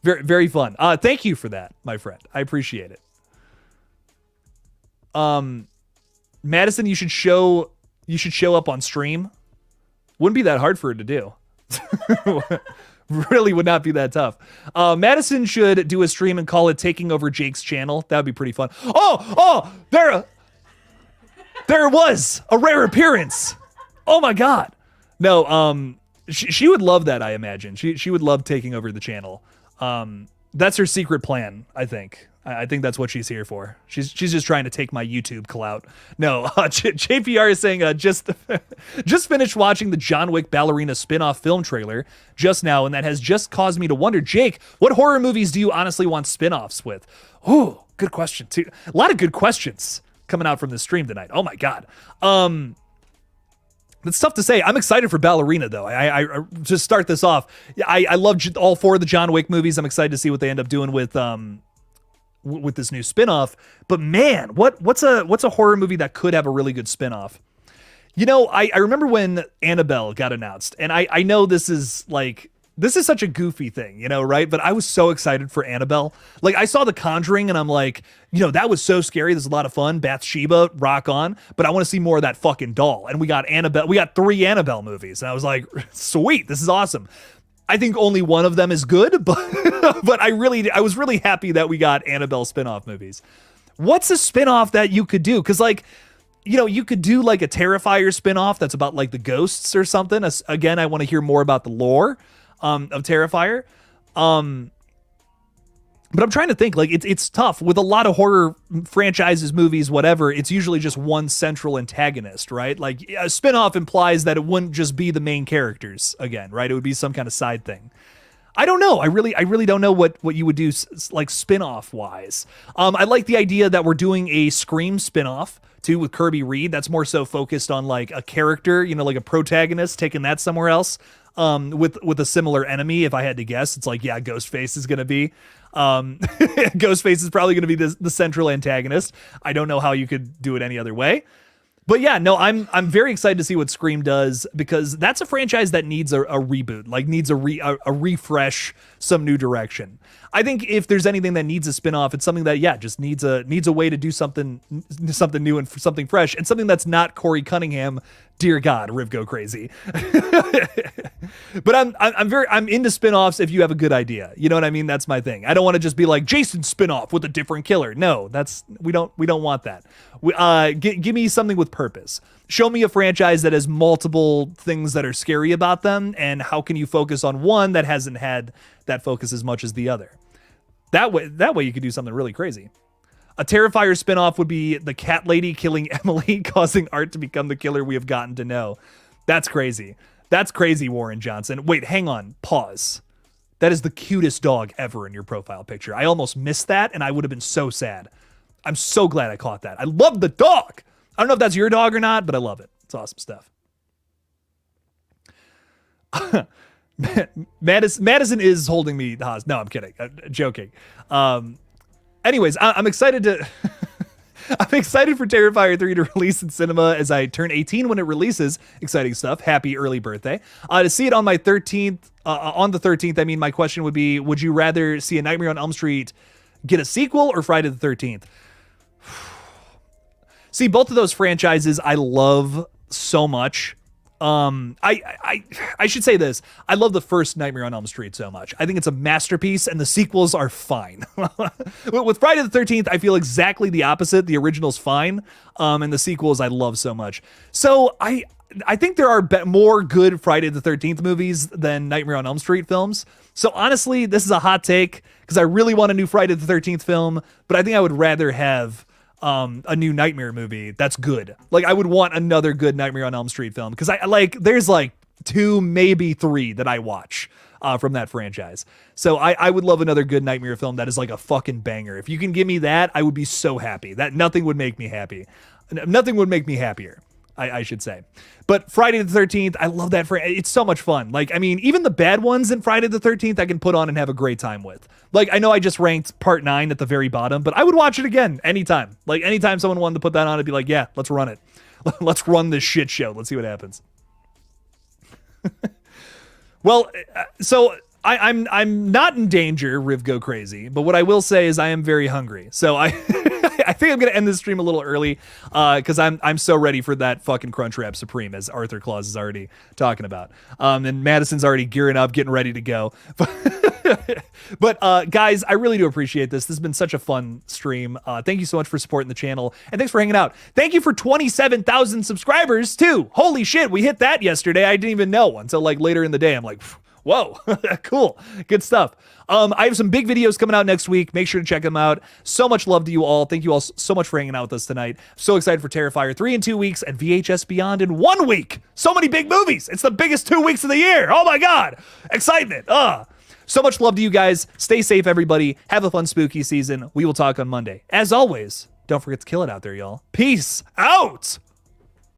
Very, very fun. Thank you for that, my friend. I appreciate it. Madison, you should show up on stream. Wouldn't be that hard for her to do. Really would not be that tough. Madison should do a stream and call it Taking Over Jake's Channel. That would be pretty fun. Oh, there it was. A rare appearance. Oh my God. No, she would love that, I imagine. She would love taking over the channel. That's her secret plan, I think. I think that's what she's here for. She's just trying to take my YouTube clout. No, JPR is saying, just finished watching the John Wick Ballerina spin-off film trailer just now, and that has just caused me to wonder, Jake, what horror movies do you honestly want spin-offs with? Ooh, good question, too. A lot of good questions coming out from this stream tonight. Oh my God. It's tough to say. I'm excited for Ballerina, though. I just start this off. I love all 4 of the John Wick movies. I'm excited to see what they end up doing with this new spinoff. But man, what's a horror movie that could have a really good spinoff? You know, I remember when Annabelle got announced, and I know this is such a goofy thing, you know, right? But I was so excited for Annabelle. Like, I saw The Conjuring, and I'm like, you know, that was so scary. This is a lot of fun. Bathsheba, rock on. But I want to see more of that fucking doll. And we got Annabelle. We got 3 Annabelle movies. And I was like, sweet, this is awesome. I think only one of them is good, but I was really happy that we got Annabelle spinoff movies. What's a spinoff that you could do? Because, like, you know, you could do like a Terrifier spinoff that's about like the ghosts or something. Again, I want to hear more about the lore of Terrifier. But I'm trying to think, like, it's tough with a lot of horror franchises, movies, whatever. It's usually just one central antagonist, right? Like, a spinoff implies that it wouldn't just be the main characters again, right? It would be some kind of side thing. I don't know. I really don't know what you would do like spin-off wise. I like the idea that we're doing a Scream spin-off too with Kirby Reed. That's more so focused on like a character, you know, like a protagonist, taking that somewhere else. With a similar enemy, if I had to guess, it's like, yeah, Ghostface is gonna be. Ghostface is probably gonna be the central antagonist. I don't know how you could do it any other way. But yeah, no, I'm very excited to see what Scream does, because that's a franchise that needs a reboot, like needs a refresh, some new direction. I think if there's anything that needs a spin-off, it's something that, yeah, just needs a way to do something new and something fresh, and something that's not Corey Cunningham. Dear God, Riv go crazy. But I'm into spin-offs if you have a good idea. You know what I mean? That's my thing. I don't want to just be like Jason spin-off with a different killer. No, we don't want that. Give me something with purpose. Show me a franchise that has multiple things that are scary about them, and how can you focus on one that hasn't had that focus as much as the other? That way you could do something really crazy. A Terrifier spinoff would be the cat lady killing Emily, causing Art to become the killer we have gotten to know. That's crazy. That's crazy, Warren Johnson. Wait, hang on. Pause. That is the cutest dog ever in your profile picture. I almost missed that, and I would have been so sad. I'm so glad I caught that. I love the dog. I don't know if that's your dog or not, but I love it. It's awesome stuff. Madison is holding me hostage. No, I'm kidding. I'm joking. Anyways, I'm excited to... I'm excited for Terrifier 3 to release in cinema as I turn 18 when it releases. Exciting stuff. Happy early birthday. To see it on my 13th, on the 13th, I mean, my question would be, would you rather see a Nightmare on Elm Street get a sequel or Friday the 13th? See, both of those franchises I love so much. I should say this. I love the first Nightmare on Elm Street so much. I think it's a masterpiece, and the sequels are fine. With Friday the 13th, I feel exactly the opposite. The original's fine, and the sequels I love so much. So I think there are more good Friday the 13th movies than Nightmare on Elm Street films. So honestly, this is a hot take, because I really want a new Friday the 13th film, but I think I would rather have a new Nightmare movie that's good. Like, I would want another good Nightmare on Elm Street film, because there's like 2, maybe 3 that I watch from that franchise. So I would love another good Nightmare film that is like a fucking banger. If you can give me that, I would be so happy. That nothing would make me happy. Nothing would make me happier, I should say. But Friday the 13th, I love that. It's so much fun. Like, I mean, even the bad ones in Friday the 13th, I can put on and have a great time with. Like, I know I just ranked part 9 at the very bottom, but I would watch it again anytime. Like, anytime someone wanted to put that on, I'd be like, yeah, let's run it. Let's run this shit show. Let's see what happens. Well, so I'm not in danger, Riv go crazy, but what I will say is I am very hungry. So I think I'm gonna end this stream a little early, because I'm so ready for that fucking Crunchwrap Supreme, as Arthur Claus is already talking about. And Madison's already gearing up, getting ready to go. But guys, I really do appreciate this. This has been such a fun stream. Thank you so much for supporting the channel, and thanks for hanging out. Thank you for 27,000 subscribers too. Holy shit, we hit that yesterday. I didn't even know until like later in the day. I'm like, whoa, cool, good stuff. I have some big videos coming out next week. Make sure to check them out. So much love to you all. Thank you all so much for hanging out with us tonight. So excited for Terrifier 3 in 2 weeks and VHS Beyond in 1 week. So many big movies. It's the biggest 2 weeks of the year. Oh my God, excitement. So much love to you guys. Stay safe, everybody. Have a fun spooky season. We will talk on Monday. As always, don't forget to kill it out there, y'all. Peace out.